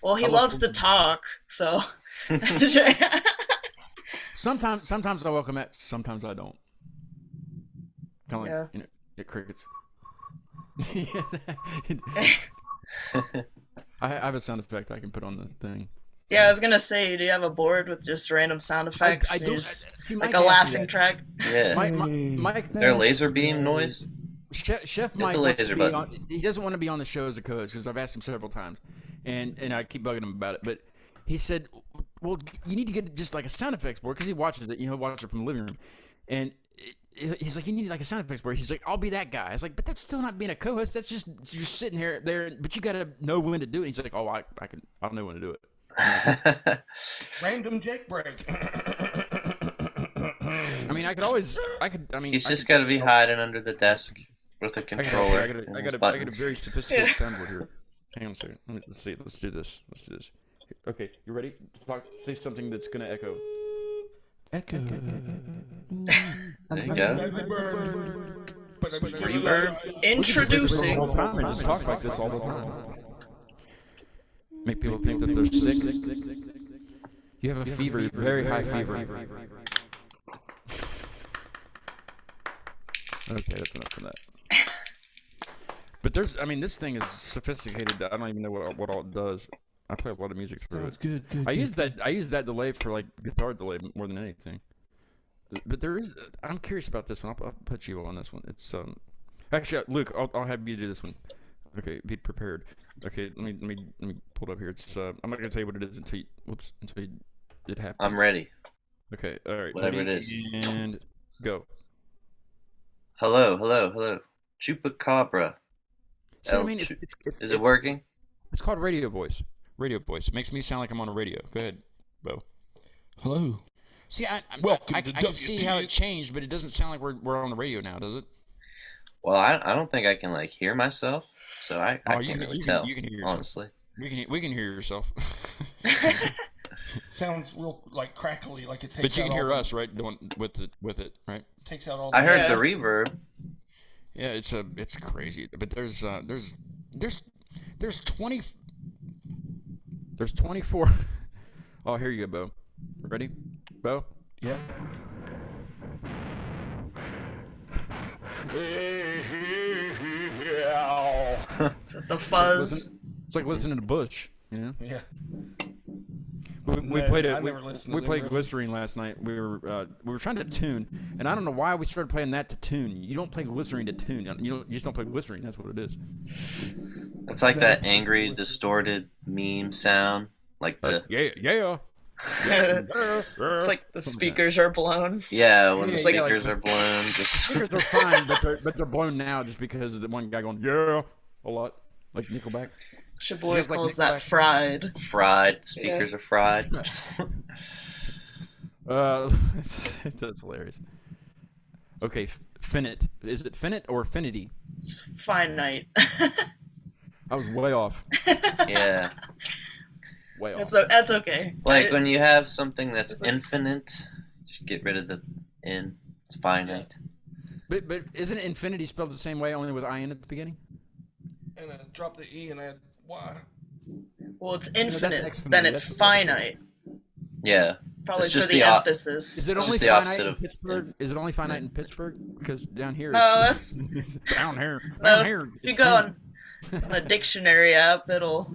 Well, he I love loves to Pokemon. talk, so. Sometimes I welcome that. Sometimes I don't. Kind of Yeah. like get crickets. I have a sound effect I can put on the thing. Yeah, I was gonna say, do you have a board with just random sound effects? I and do. you just- See, like Mike a asked me laughing that. track. Yeah. Mike, Their laser beam noise. Chef the Mike wants laser to be button. on, he doesn't want to be on the show as a co-host because I've asked him several times, and I keep bugging him about it. But he said, "Well, you need to get just like a sound effects board because he watches it. He'll watch it from the living room, and he's like, you need like a sound effects board. He's like, I'll be that guy. I was like, but that's still not being a co-host. That's just you're sitting there, but you got to know when to do it. He's like, oh, I'll know when to do it. Random Jake break. I mean, I mean, He's I just could- got to be hiding under the desk with a I got controller. I and his got a buttons. very sophisticated soundboard here. Hang on a second. Let's see. Let's do this. Okay, you ready? Say something that's gonna echo. Echo. There you go. Reverb. Introducing. I just talk like this all the time. Make people think that they're sick. You have a fever, very high fever. Okay, that's enough of that. But this thing is sophisticated. I don't even know what all it does. I play a lot of music through it. Good. I use that delay for like guitar delay more than anything. But there is. I'm curious about this one. I'll put you on this one. It's actually Luke. I'll have you do this one. Okay, be prepared. Okay, let me pull it up here. It's I'm not gonna tell you what it is until it happens. I'm ready. Okay, all right. Whatever ready? it is. And go. Hello. Chupacabra. So, I El mean, Chu- it's Is it working? It's called radio voice. Radio voice. It makes me sound like I'm on a radio. Go ahead, Bo. Hello. See, I Welcome to can see how it WTF. changed, but it doesn't sound like we're on the radio now, does it? Well, I don't think I can like hear myself, so I Oh, you can't can- really you can- tell. you can hear yourself. honestly. We can hear yourself. Sounds real like crackly, like it takes. But you out can all hear the- us, right? Doing with it, right? Takes out all. I heard Yeah. the reverb. Yeah, it's crazy. But there's 24. Oh, here you go, Bo. Ready, Bo? Yeah. The fuzz. It's like listening to Bush, you know. Yeah. We No, played I it. never listened to We them, played really. Glycerine last night. We were trying to tune, and I don't know why we started playing that to tune. You don't play Glycerine to tune. You just don't play Glycerine. That's what it is. It's like that angry, distorted meme sound. Like the Yeah. It's like the speakers are blown. yeah, when the Yeah, yeah, like- speakers are blown. Just Speakers are fine, but they're blown now just because of the one guy going yeah a lot, like Nickelback. Your boy Feels like calls that Nickelback. fried. fried. The speakers are fried. That's hilarious. Okay, Finite. Is it Finite or Finity? It's fine night. I was way off. Yeah. Way off. So that's okay. Like when you have something that's infinite, just get rid of the in. It's finite. But isn't Infinity spelled the same way, only with IN at the beginning? And drop the E and add Y. Well, it's that's infinite. exponent, Then it's that's- finite. Yeah. Probably It's for just the the op- emphasis. Is it It's only just the finite opposite in of- Pittsburgh? Is it only finite in Pittsburgh? Because down here, No, it's that's down here. no. Down here, If you it's go finite. on a dictionary app, it'll,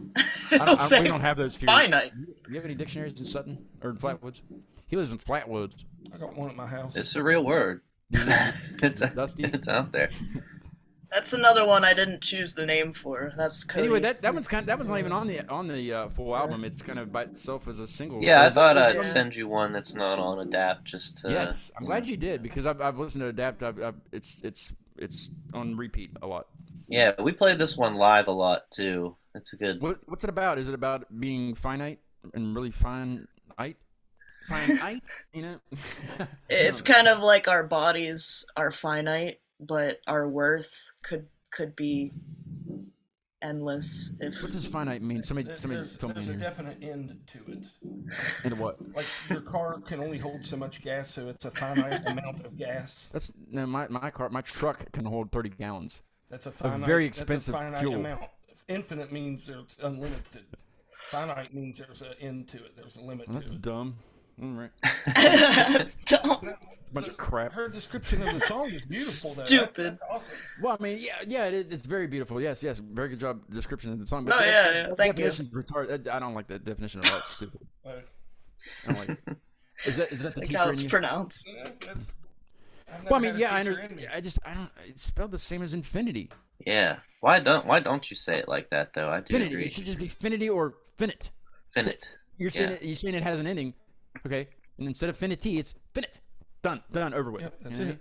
say We don't have those here. finite. Do you have any dictionaries in Sutton or in Flatwoods? He lives in Flatwoods. I got one at my house. It's a real word. Dusty? It's out there. That's another one I didn't choose the name for. That's Cody. Anyway, that one's that was not even on the full album. It's kind of by itself as a single. Yeah, I Is it- thought Yeah. I'd send you one that's not on Adapt just to. Yes, I'm glad you did because I've listened to Adapt. It's on repeat a lot. Yeah, we played this one live a lot too. It's a good. What's it about? Is it about being finite and really finite? Finite, you know? It's kind of like our bodies are finite, but our worth could be endless if What does finite mean? Somebody There's tell me a here. definite end to it. And what? Like your car can only hold so much gas, so it's a finite amount of gas. That's no my truck can hold 30 gallons. That's a finite. very that's a expensive finite fuel. amount. Infinite means it's unlimited. Finite means there's an end to it. There's a limit Well, that's to it. dumb. All right. that's dumb. Bunch of crap. Her description of the song is beautiful. Though. Stupid. That's awesome. Well, I mean, yeah, it is. It's very beautiful. Yes, very good job description of the song. But Oh, that- yeah, that thank you. definition's retarded. I don't like that definition at all. It's stupid. Uh, I don't like it. Is that the Like teacher how in it's you? pronounced. yeah, that's, I've Well, I never mean, had a yeah, I teacher know. in me. I don't. It's spelled the same as infinity. Yeah. Why don't you say it like that though? I do Finity. agree. It should just be finity or finite. Finite. You're saying Yeah. you're saying it has an ending, okay? And instead of finity, it's finite. Done, over with. Yep, that's You know? it.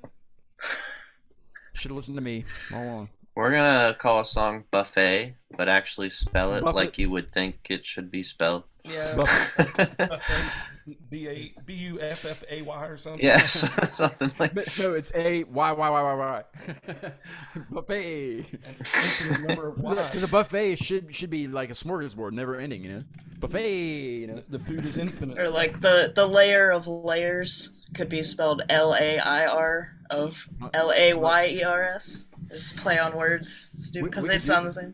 Should have listened to me all along. We're gonna call a song buffet, but actually spell it Buffet. like you would think it should be spelled. Yeah. Buffay or something. Yes, something like. But no, it's A-Y. Buffet. An infinite number of Because Ys. a buffet should be like a smorgasbord, never ending, you know? Buffet, you know? The food is infinite. Or like the layer of layers could be spelled Lair of LaYers. Just play on words, stupid, We- because we they could sound do- the same.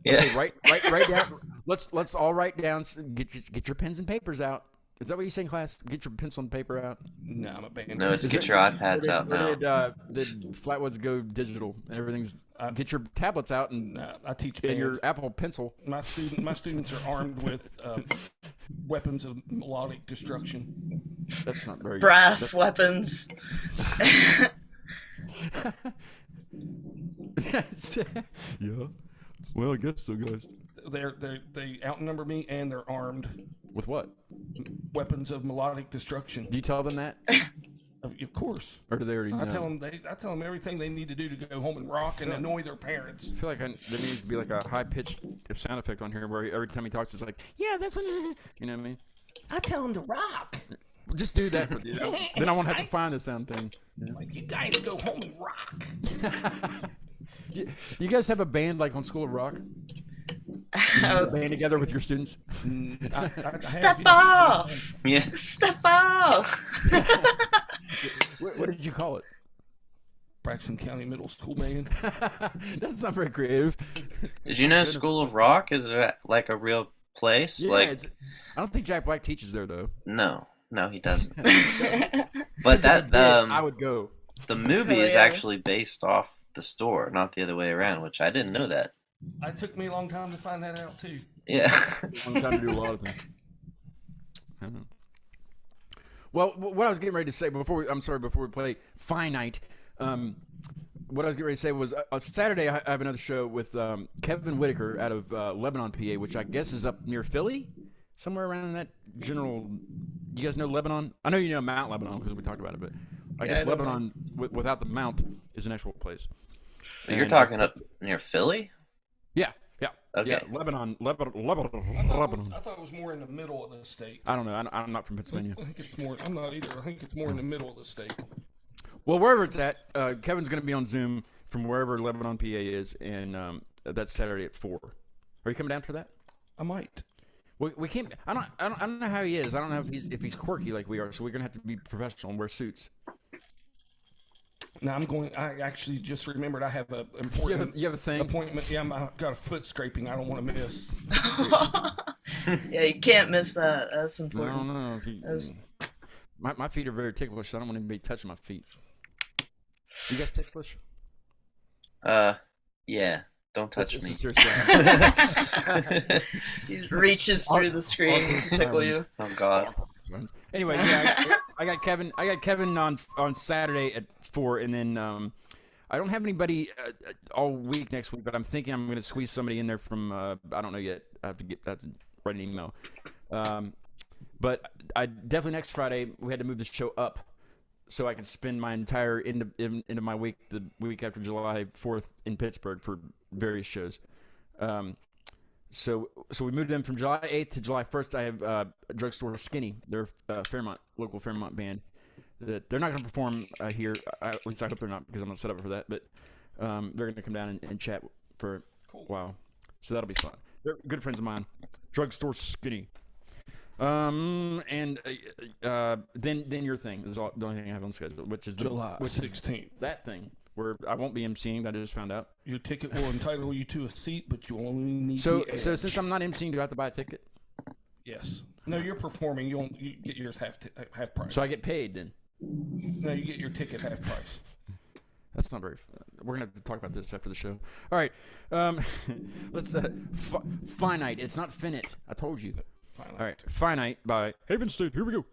Yeah. Okay, write down. Let's all write down. Get your pens and papers out. Is that what you say in class? Get your pencil and paper out. No, I'm a band. No, it's Is get it- your iPads out now. Did Flatwoods go digital and everything's? Get your tablets out and No, I teach and band. your Apple Pencil. My students are armed with weapons of melodic destruction. That's not very. Brass weapons. Yeah. Well, I guess so, guys. They outnumber me and they're armed With what? weapons of melodic destruction. Do you tell them that, Of course. or do they already know? I tell them everything they need to do to go home and rock and annoy their parents. I feel like there needs to be like a high pitched sound effect on here where every time he talks, it's like, yeah, that's what. You know what I mean? I tell them to rock. Well, just do that. Then I won't have to find the sound thing. Like, you guys go home and rock. You guys have a band like on School of Rock? I was- Band together with your students? Step off! Yeah. Step off! What did you call it? Braxton County Middle School band. That's not very creative. Did you know School of Rock is like a real place? Yeah, Like, I don't think Jack Black teaches there though. no, he doesn't. But If he that did, I would go. the movie Oh, is yeah. actually based off the store, not the other way around, which I didn't know that. It took me a long time to find that out too. Yeah. Long time to do a lot of things. I don't know. Well, what I was getting ready to say before we play Finite, what I was getting ready to say was Saturday I have another show with Kevin Whitaker out of Lebanon, PA, which I guess is up near Philly, somewhere around in that general. You guys know Lebanon? I know you know Mount Lebanon because we talked about it, but I Yeah, guess I know Lebanon without the mount is an actual place. You're And talking it's- up near Philly? Yeah. Okay. Yeah, Lebanon. I thought it was more in the middle of the state. I don't know. I'm not from Pennsylvania. I think it's more. I'm not either. I think it's more in the middle of the state. Well, wherever it's at, Kevin's going to be on Zoom from wherever Lebanon, PA is, and that's Saturday at 4. Are you coming down for that? I might. We can't. I don't know how he is. I don't know if he's quirky like we are. So we're going to have to be professional and wear suits. Now I'm going. I actually just remembered I have a important You have a thing. appointment. Yeah, I've got a foot scraping. I don't want to miss. Yeah, you can't miss that. That's I important. don't know if you. That's- My feet are very ticklish, so I don't want anybody touching my feet. You guys ticklish? Yeah. Don't touch It's me. a serious question. He reaches through the screen to tickle you. Oh God. Anyway, yeah, I got Kevin. I got Kevin on Saturday at 4, and then I don't have anybody all week next week, but I'm thinking I'm going to squeeze somebody in there from I don't know yet. I have to write an email. But I definitely next Friday we had to move the show up so I can spend my entire end of my week, the week after July 4th in Pittsburgh for various shows. So we moved them from July 8th to July 1st. I have Drugstore Skinny. They're a local Fairmont band. They're not going to perform here. At least I hope they're not, because I'm not set up for that. But they're going to come down and chat for a while. So that'll be fun. They're good friends of mine. Drugstore Skinny. And then your thing is the only thing I have on schedule, which is July 16th. that thing where I won't be emceeing. I just found out. Your ticket will entitle you to a seat, but you only need So the edge. since I'm not emceeing, do I have to buy a ticket? Yes. No, you're performing. You get yours half price. So I get paid then? No, you get your ticket half price. That's not very. We're gonna have to talk about this after the show. All right. Let's. Finite. It's not finite. I told you. Finally. All right. Finite by Haven State. Here we go.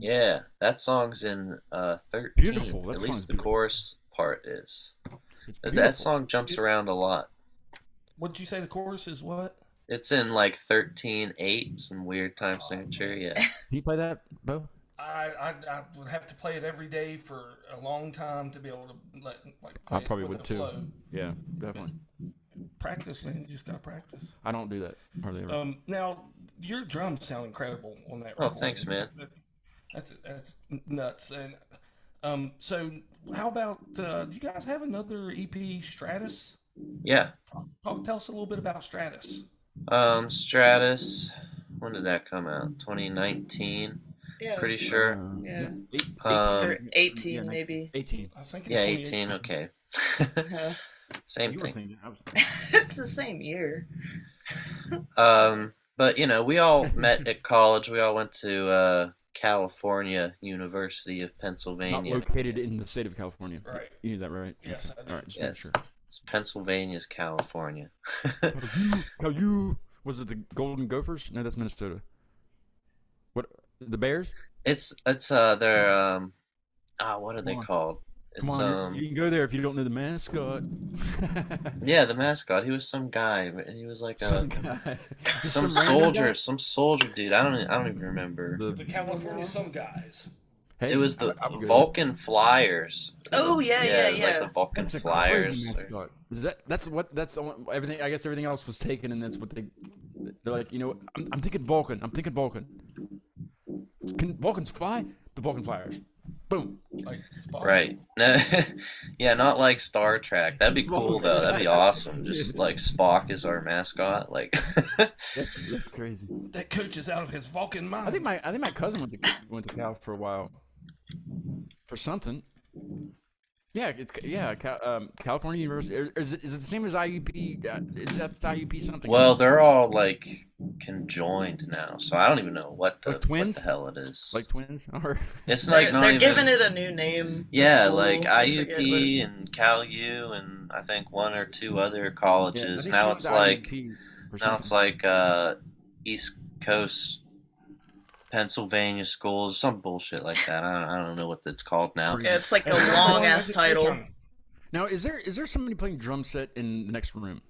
Yeah, that song's in 13. Beautiful. That At song's least the beautiful. chorus part is. It's That beautiful. song jumps around a lot. What'd you say the chorus is what? It's in like 13/8, some weird time signature. Yeah. Can you play that, Bo? I would have to play it every day for a long time to be able to play I probably it with would a too. flow. Yeah, definitely. Practice, man. You just gotta practice. I don't do that hardly ever. Now your drums sound incredible on that. Oh, recording. thanks, man. That's nuts. And so how about do you guys have another EP, Stratus? Yeah. Tell us a little bit about Stratus. Stratus. When did that come out? 2019. Yeah. Pretty sure. Yeah. Um, Or 18 yeah, maybe. 18. I was thinking Yeah, 28. 18. Okay. Yeah. Same You were thing. thinking, I was thinking. It's the same year. But we all met at college. We all went to California University of Not Pennsylvania. located in the state of California. Right. You knew that, right? Yes, I do. All right, just Yes. make sure. It's Pennsylvania's California. Caillou. Was it the Golden Gophers? No, that's Minnesota. What? The Bears? It's their what are they Come on. called? Come It's on, you can go there if you don't know the mascot. yeah, the mascot. He was some guy. He was like Some guy. some random guy? soldier dude. I don't even remember. The California Some Guys. Hey, It was the I would go Vulcan Flyers. Oh, yeah, it was yeah. like the Vulcan That's a Flyers. crazy mascot. Is that's the one, everything. I guess everything else was taken, and that's what they're like. I'm thinking Vulcan. I'm thinking Vulcan. Can Vulcans fly? The Vulcan Flyers. Boom. Like Spock. Right. No, yeah, not like Star Trek. That'd be cool though. That'd be awesome. Just like Spock is our mascot. Like That's crazy. That coach is out of his Vulcan mind. I think my cousin went to Cal for a while. For something. Yeah, California University. Is it the same as IUP? Is that IUP something? well, they're all like conjoined now, so I don't even know what Like twins? what the hell it is. like twins, or it's like They're, not they're even, giving it a new name. yeah, School, like I forget what IUP it's- and Cal U and I think one or two other Yeah, I colleges. think now she it's went to like IUP or now it's something. like East Coast Pennsylvania schools, some bullshit like that. I don't know what it's called now. Yeah, it's like a long ass title. Now, is there somebody playing drum set in the next room?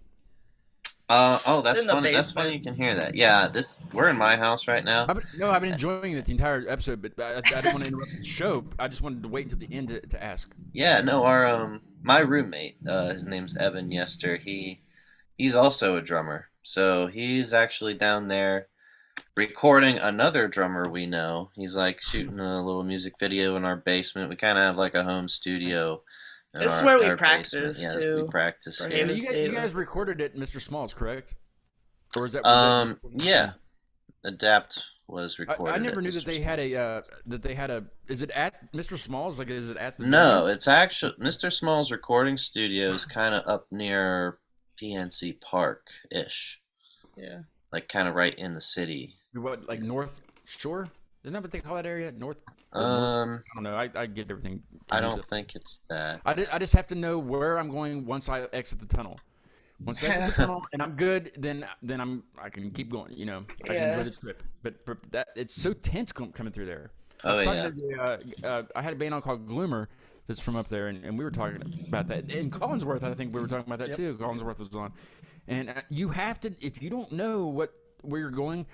That's in the funny. That's funny. You can hear that. Yeah, we're in my house right now. I've been enjoying it the entire episode, but I didn't want to interrupt the show. I just wanted to wait until the end to ask. Yeah, no, our my roommate, his name's Evan Yester. He's also a drummer, so he's actually down there recording another drummer we know. He's like shooting a little music video in our basement. We kind of have like a home studio. in This is our- where we our practice, basement. Yeah, too, we practice. for here. him. You guys recorded at Mr. Small's, correct? Or is that? Yeah, Adapt was recorded. I never at knew Mr. that they had a. Is it at Mr. Small's? Like, is it at the? No, venue? it's actually Mr. Small's recording studio is kind of up near PNC Park ish, Yeah. like kind of right in the city. What, like North Shore? Isn't that what they call that area? North. I don't know. I get everything. I confused. don't think it's that. I just have to know where I'm going once I exit the tunnel. Once I exit the tunnel and I'm good, then I can keep going. I can Yeah. enjoy the trip. But for that, it's so tense coming through there. Oh, was yeah. talking to I had a band on called Gloomer that's from up there, and we were talking about that. In Collinsworth, I think we were talking about that too. Collinsworth was on, and you have to, if you don't know where you're going,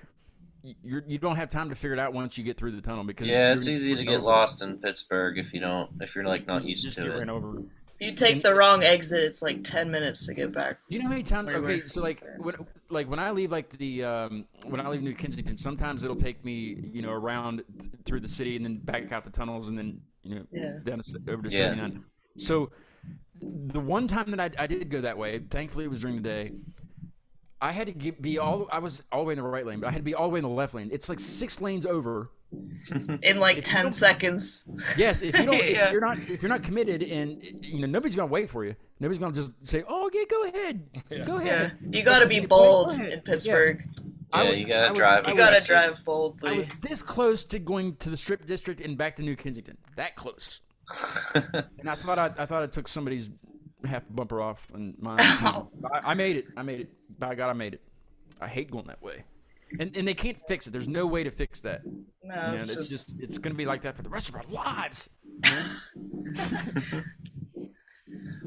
you don't have time to figure it out once you get through the tunnel, because Yeah, it's you're easy to run get over. lost in Pittsburgh if you're like not You used just to get it. ran over. You take the wrong exit, it's like 10 minutes to get back. You know how many times? Where you Okay, were. so when I leave when I leave New Kensington, sometimes it'll take me around through the city and then back out the tunnels and then Yeah. down over to Yeah. 79. So the one time that I did go that way, thankfully it was during the day. I had to I was all the way in the right lane, but I had to be all the way in the left lane. It's like 6 lanes over. In like 10 seconds. Yes, if you don't, Yeah. if you're not committed, and nobody's gonna wait for you. Nobody's gonna just say, "Oh, yeah, go ahead, go Yeah. ahead." You gotta be bold in Pittsburgh. Yeah, you gotta drive. You gotta aggressive. drive I boldly. was this close to going to the Strip District and back to New Kensington. That close. And I thought I took somebody's half bumper off, and mine. I made it. By God, I made it. I hate going that way. and they can't fix it. There's no way to fix that. No, it's just it's going to be like that for the rest of our lives.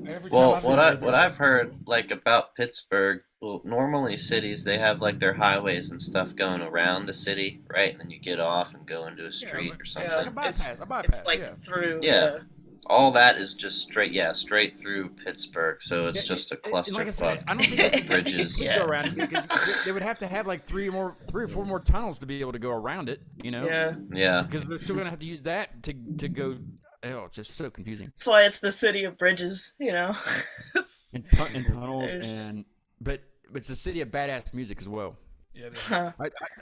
Every time Well, I see what I've heard like about Pittsburgh, well, normally cities they have like their highways and stuff going around the city, right? And then you get off and go into a street or something. Like a bypass. it's like yeah. through. Yeah. All that is just straight through Pittsburgh. So it's Yeah, just a and like I clusterfuck. said, I don't think they Bridges. could go around it because they would have to have like 3 or 4 more tunnels to be able to go around it. You know? Yeah. Yeah. Because they're still going to have to use that to go. Oh, it's just so confusing. That's why it's the city of bridges, you know. And tunnels There's- but it's a city of badass music as well. Yeah, it is.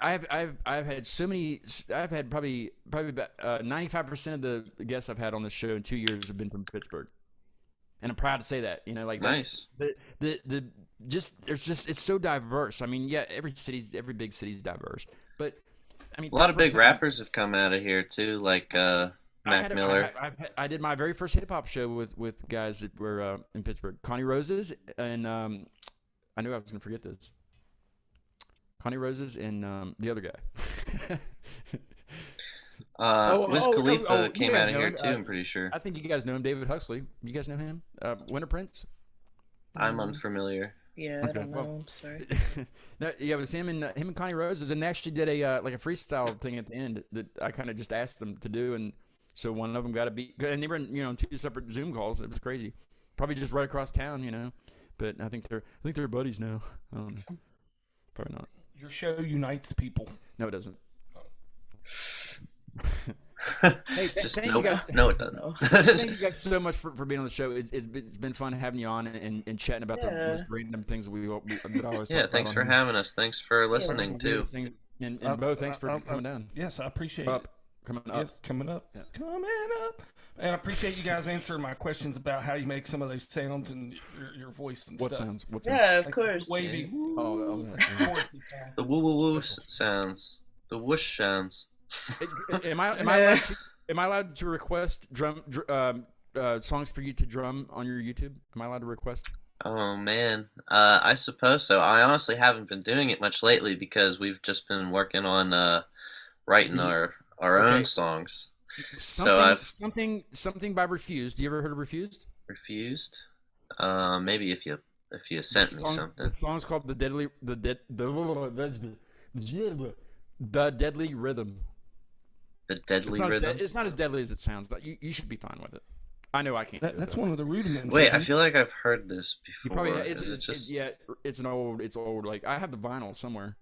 I've had so many. I've had probably about 95% of the guests I've had on this show in 2 years have been from Pittsburgh, and I'm proud to say that. You know, like Nice. the just there's just it's so diverse. I mean, yeah, every big city's diverse, but I mean, A lot of big Pittsburgh's- rappers have come out of here too, like Mac Miller. I did my very first hip hop show with guys that were in Pittsburgh. Connie Roses and I knew I was gonna forget this. Connie Roses and the other guy. Wiz Khalifa you came guys out of know here him. too, I'm pretty sure. I think you guys know him, David Huxley. You guys know him? Winter Prince. I'm unfamiliar. Yeah, I Okay, don't know. well- I'm sorry. No, yeah, it was him and Connie Roses, and they actually did a like a freestyle thing at the end that I kind of just asked them to do, and so one of them got to be, and they were in, on 2 separate Zoom calls. It was crazy. Probably just right across town, But I think they're buddies now. I don't know. Probably not. Your show unites people. No, it doesn't. Hey, Just thank no, you guys. no, it doesn't. No. Thank you guys so much for being on the show. It's been fun having you on and chatting about the Yeah. most random things that that I always Yeah, talk thanks about for on here. having us. Thanks for listening too. And Uh, Bo, thanks for uh, coming down. Yes, I appreciate Up, it. coming up. Yes, coming up. Yeah. Coming up. And I appreciate you guys answering my questions about how you make some of those sounds and your voice and What stuff. sounds? What sounds? Yeah, of Like course. Wavy. Oh, yeah. The woo woo woo sounds. The whoosh sounds. Am I allowed to request songs for you to drum on your YouTube? Am I allowed to request? Oh man, I suppose so. I honestly haven't been doing it much lately because we've just been working on writing our Okay. own songs. Something by Refused. You ever heard of Refused? Refused? Maybe if you sent me something. The song's called the Deadly Rhythm. The Deadly Rhythm. It's not as deadly as it sounds, but you should be fine with it. I know I can't. do it, That's though. one of the rudiments. Wait, isn't I it? feel like I've heard this You before. probably Is it just yeah. It's old. Like I have the vinyl somewhere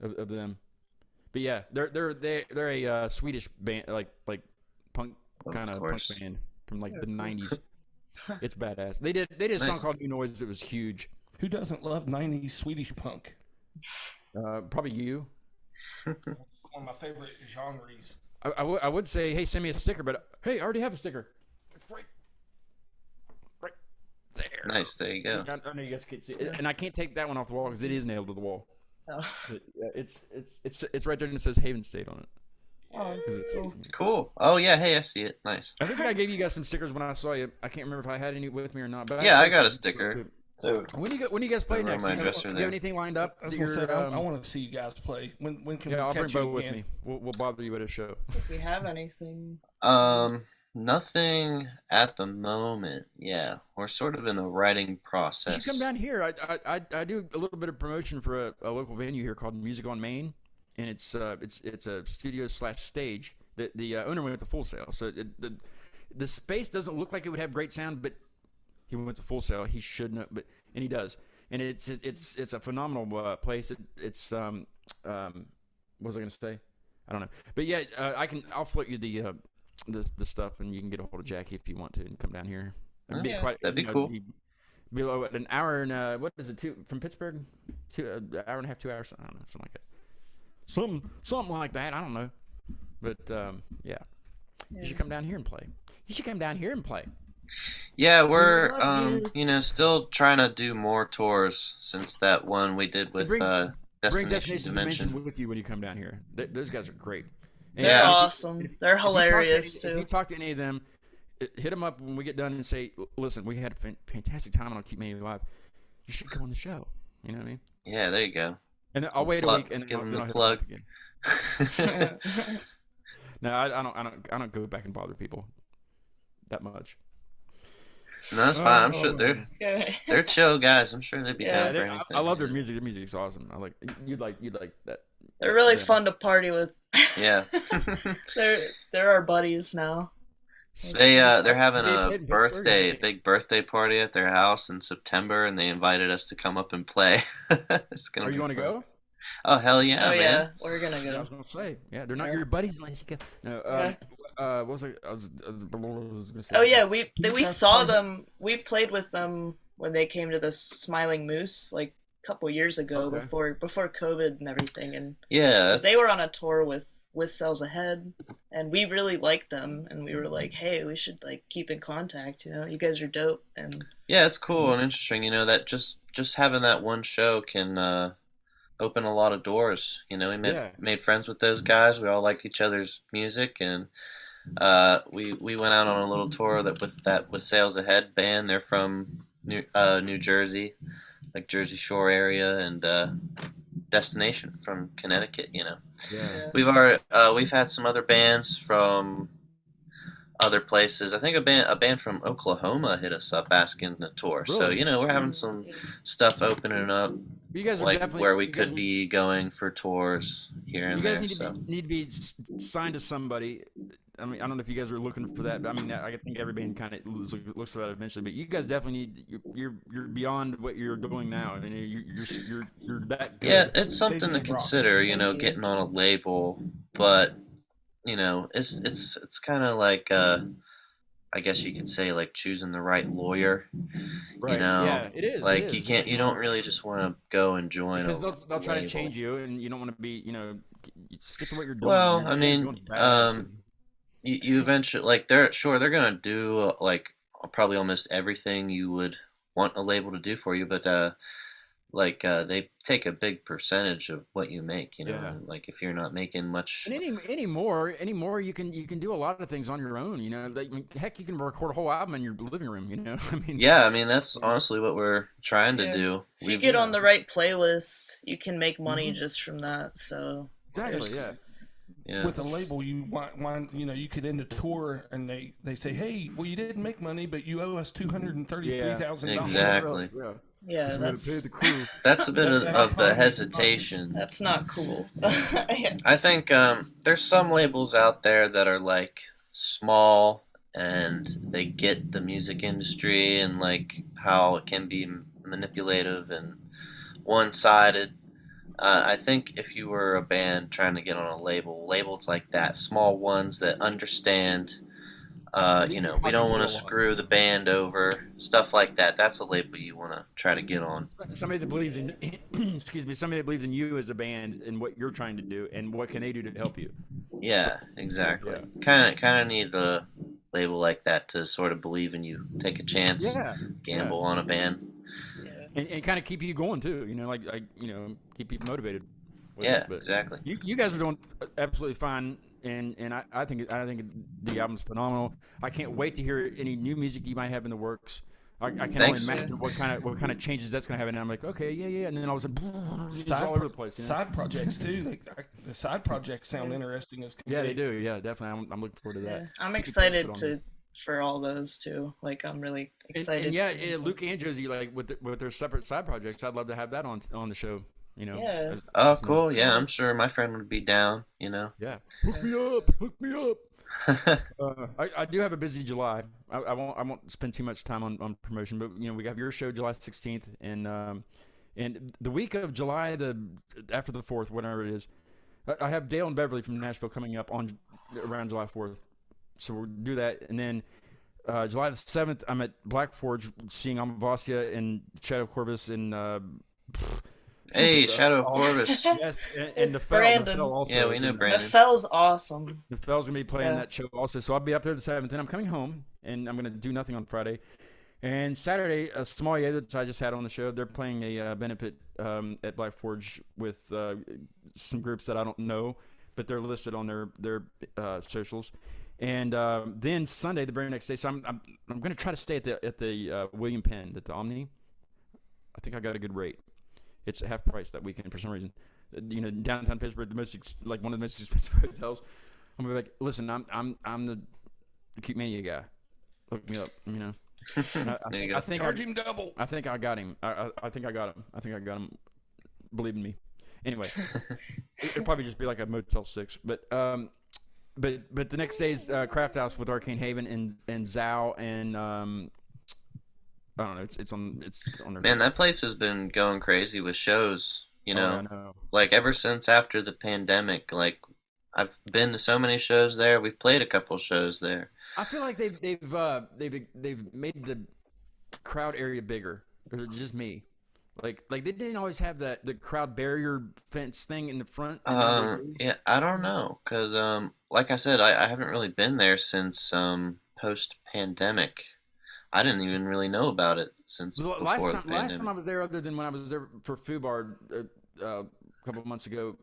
of them, but yeah, they're a Swedish band, like punk Of kind of punk course. band from like the '90s. It's badass. They did a song Nice. called New Noise that was huge. Who doesn't love 90s Swedish punk? Probably you. One of my favorite genres. I would say, hey, send me a sticker, but hey, I already have a sticker. It's right there. nice? There you go. I know you guys can't see it, and I can't take that one off the wall because it is nailed to the wall. Oh. But, it's right there and it says Haven State on it. Oh, 'Cause it's- Cool. Oh yeah, hey, I see it. Nice. I think I gave you guys some stickers when I saw you. I can't remember if I had any with me or not. But Yeah, I got a sticker. So When do you guys play Over next? my Do you dresser have there. anything lined up? I was that gonna say, you're, I want to see you guys play. When can Yeah, I'll we bring catch you Bo with again? me. We'll bother you at a show. if we have anything. nothing at the moment. Yeah, we're sort of in a writing You process. should come down here. I do a little bit of promotion for a local venue here called Music on Main, and it's a studio / stage. The owner went to Full Sail, so the space doesn't look like it would have great sound, but he went to Full Sail. He should know, and he does. And it's a phenomenal place. It's what was I gonna say? I don't know. But yeah, I'll float you the stuff, and you can get a hold of Jackie if you want to and come down here. It'd Yeah. That'd be cool. Be an hour and what is it? From Pittsburgh? An hour and a half, 2 hours. I don't know, something like that. Something like that. I don't know. But yeah, you should come down here and play. You should come down here and play. Yeah, we're love still trying to do more tours since that one we did with Bring Destination Destination Dimension. Dimension with you when you come down here. Those guys are great. And They're Yeah. awesome. They're hilarious If you too. talk to any of them, hit them up when we get done and say, "Listen, we had a fantastic time on Keep Me Alive. You should come on the show." You know what I mean? Yeah, there you go. And then I'll wait a Plug- week and give then them I'll the hit it up plug. again. No, I don't go back and bother people that much. No, that's fine. I'm sure Oh. they're chill guys. I'm sure they'd be Yeah, down for I anything. love their music. Their music's awesome. I like you'd like that. They're really Yeah. fun to party with. Yeah. They're our buddies now. They're having They a played in Pittsburgh. big birthday party at their house in September, and they invited us to come up and play. It's gonna Are be you want to fun. go? Oh hell yeah, Oh man! yeah, we're gonna Yeah, I go. was gonna say. Yeah, they're not Yeah. your buddies unless you go. No. Yeah. What was I? I was gonna say. Oh yeah, we That's saw fun. them. We played with them when they came to the Smiling Moose like a couple years ago Okay. before COVID and everything, and Yeah, 'cause they were on a tour with Cells Ahead, and we really liked them, and we were like, hey, we should like keep in contact. You know, you guys are dope, and yeah, it's cool and interesting. You know that just having that one show can open a lot of doors. You know, we Yeah. made friends with those guys. We all liked each other's music, and we went out on a little tour with Sales Ahead band. They're from New Jersey, like Jersey Shore area, and Destination from Connecticut. You know, Yeah. we've had some other bands from other places. I think a band from Oklahoma hit us up asking to tour. So Really? you know, we're having some stuff opening up, You guys are like definitely where we you guys could be going for tours here and You guys there. need to So be, signed to somebody. I mean, I don't know if you guys are looking for that, but I mean, I think every band kind of looks for that eventually. But you guys definitely need. You're beyond what you're doing now. I mean, you're that good. yeah, it's something to Big rock. consider. You know, Thank you. getting on a label, but you know, it's kind of like I guess you could say like choosing the right lawyer. Right. know, Yeah, it is. Like it you is. can't, you don't really just want to go and join because a they'll try to label. change you, and you don't want to be. You stick to what you're doing. Well, You're I mean, doing badass and- you eventually like they're gonna do like probably almost everything you would want a label to do for you, but they take a big percentage of what you make, you know. Yeah. And, like if you're not making much, And anymore, you can do a lot of things on your own. You know, like, I mean, heck, you can record a whole album in your living room. You know, I mean, yeah, I mean that's honestly what we're trying to Yeah. do. if you We've- get on the right playlist, you can make money Mhm. just from that. So exactly. there's- Yeah. yeah. With a label, you want you know, you could end a tour and they say, hey, well, you didn't make money, but you owe us $233,000. Exactly. Yeah. yeah, Because we had to pay that's the crew. That's a bit of the Economy's hesitation. that's not cool. Yeah. I think there's some labels out there that are like small and they get the music industry and like how it can be manipulative and one-sided. I think if you were a band trying to get on a labels like that, small ones that understand, you know, we don't want to screw the band over, stuff like that. That's a label you want to try to get on. Somebody that believes in, excuse me, somebody that believes in you as a band and what you're trying to do and what can they do to help you. Yeah, exactly. Yeah. Kind of need a label like that to sort of believe in you, take a chance, gamble on a band. And kind of keep you going too. You know, like keep people motivated. with Yeah, it. But exactly. You guys are doing absolutely fine, and I think the album's phenomenal. I can't wait to hear any new music you might have in the works. I can Thanks. only imagine what kind of changes that's going to have, and I'm like, okay, yeah, and then all of a sudden, it's all over the place. You know? Side projects too. The side projects sound interesting as can Yeah, be. they do. Yeah, definitely. I'm looking forward to that. Yeah. I'm Keep excited posted on for all those too. Like I'm really excited. And yeah, Luke and Josie, like with their separate side projects, I'd love to have that on the show. You know. Yeah. Oh, cool. Yeah, I'm sure my friend would be down, you know. Yeah. Hook me up. Hook me up. I do have a busy July. I won't spend too much time on promotion, but you know we got your show July 16th, and the week of July after the 4th, whatever it is, I have Dale and Beverly from Nashville coming up on around July 4th, so we'll do that, and then July the 7th I'm at Black Forge seeing Amavasia and Shadow Corvus and Hey, Shadow Corvus. yes, and the Brandon. also. Yeah, we know Brandon. Nefel's awesome. The Fell's gonna be playing Yeah. that show also, so I'll be up there the 7th. Then I'm coming home, and I'm gonna do nothing on Friday. And Saturday, Somalia, that I just had on the show, they're playing a benefit at Black Forge with some groups that I don't know, but they're listed on their socials. And then Sunday, the very next day, so I'm gonna try to stay at the William Penn at the Omni. I think I got a good rate. It's half price that weekend for some reason. You know, downtown Pittsburgh, the most like one of the most expensive hotels. I'm gonna be like, listen, I'm the Cute Mania guy. Look me up, you know. There you go. I think Charge him double. I think I got him. I think I got him. I think I got him. Believe in me. Anyway, it'll probably just be like a Motel 6. But the next day's Craft House with Arcane Haven and Zao and I don't know. It's on their. Man, that place has been going crazy with shows. You know, I know. like ever since after the pandemic. Like I've been to so many shows there. We've played a couple shows there. I feel like they've made the crowd area bigger. Or is it just me? Like they didn't always have the crowd barrier fence thing in the front. and now they do. Yeah, I don't know, cause like I said, I haven't really been there since post pandemic. I didn't even really know about it since The before last the time pandemic. I was there, other than when I was there for FUBAR a couple of months ago,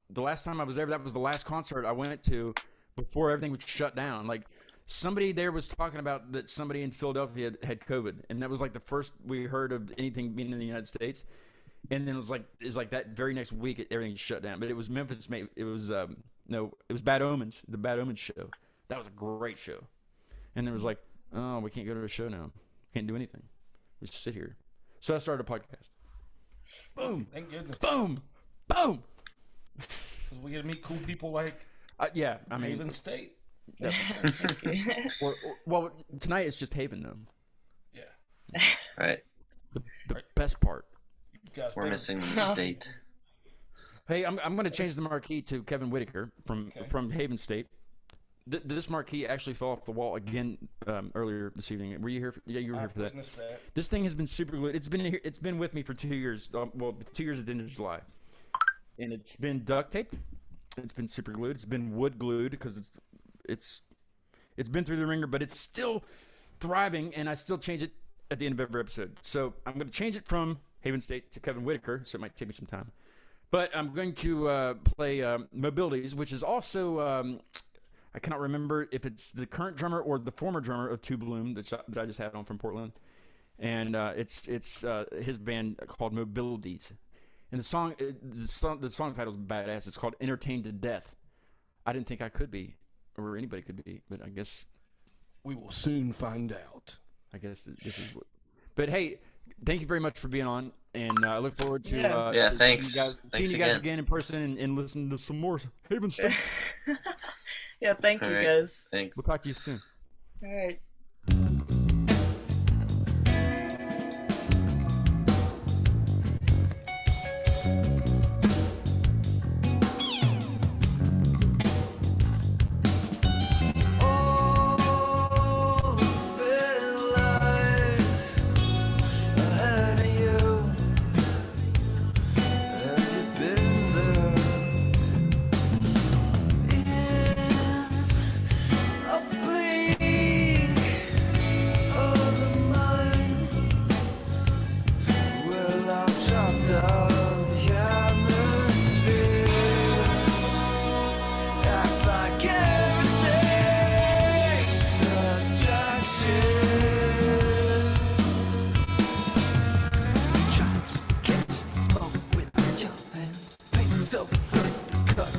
the last time I was there, that was the last concert I went to before everything was shut down. Like somebody there was talking about that somebody in Philadelphia had COVID, and that was like the first we heard of anything being in the United States. And then it was like that very next week everything shut down. But it was Memphis. It was no, it was Bad Omens, the Bad Omens show. That was a great show. And there was like, oh, we can't go to a show now. Can't do anything. We just sit here. So I started a podcast. Boom, Thank goodness. boom, boom. Because we get to meet cool people like Yeah, I mean, Haven State. well, tonight it's just Haven though. Yeah. Right, The best part. You guys we're better- missing the state. Hey, I'm going to change the marquee to Kevin Whitaker Okay. from Haven State. This marquee actually fell off the wall again earlier this evening. Were you here? Yeah, you were here I've for that. witnessed that. This thing has been super glued. It's been here. It's been with me for 2 years. Well, 2 years at the end of July, and it's been duct taped. It's been super glued. It's been wood glued because it's been through the ringer, but it's still thriving. And I still change it at the end of every episode. So I'm going to change it from Haven State to Kevin Whitaker. So it might take me some time, but I'm going to play Mobilities, which is also. I cannot remember if it's the current drummer or the former drummer of Two Bloom that I just had on from Portland, and it's his band called Mobilities, and the song title is badass. It's called Entertained to Death. I didn't think I could be, or anybody could be, but I guess We will soon find out. this is what. But hey, thank you very much for being on, and I look forward to Yeah, seeing thanks. you guys, Thanks seeing you guys again. again in person and listening to some more Haven stuff. Yeah, thank you All right. guys. Thanks. We'll talk to you soon. All right. All the lies ahead of you. Have you been there? In a blink of the mind, well, I've dropped out of the atmosphere. Act like everything's a distraction. Trying to catch the smoke with your hands, paint stuff with the cut.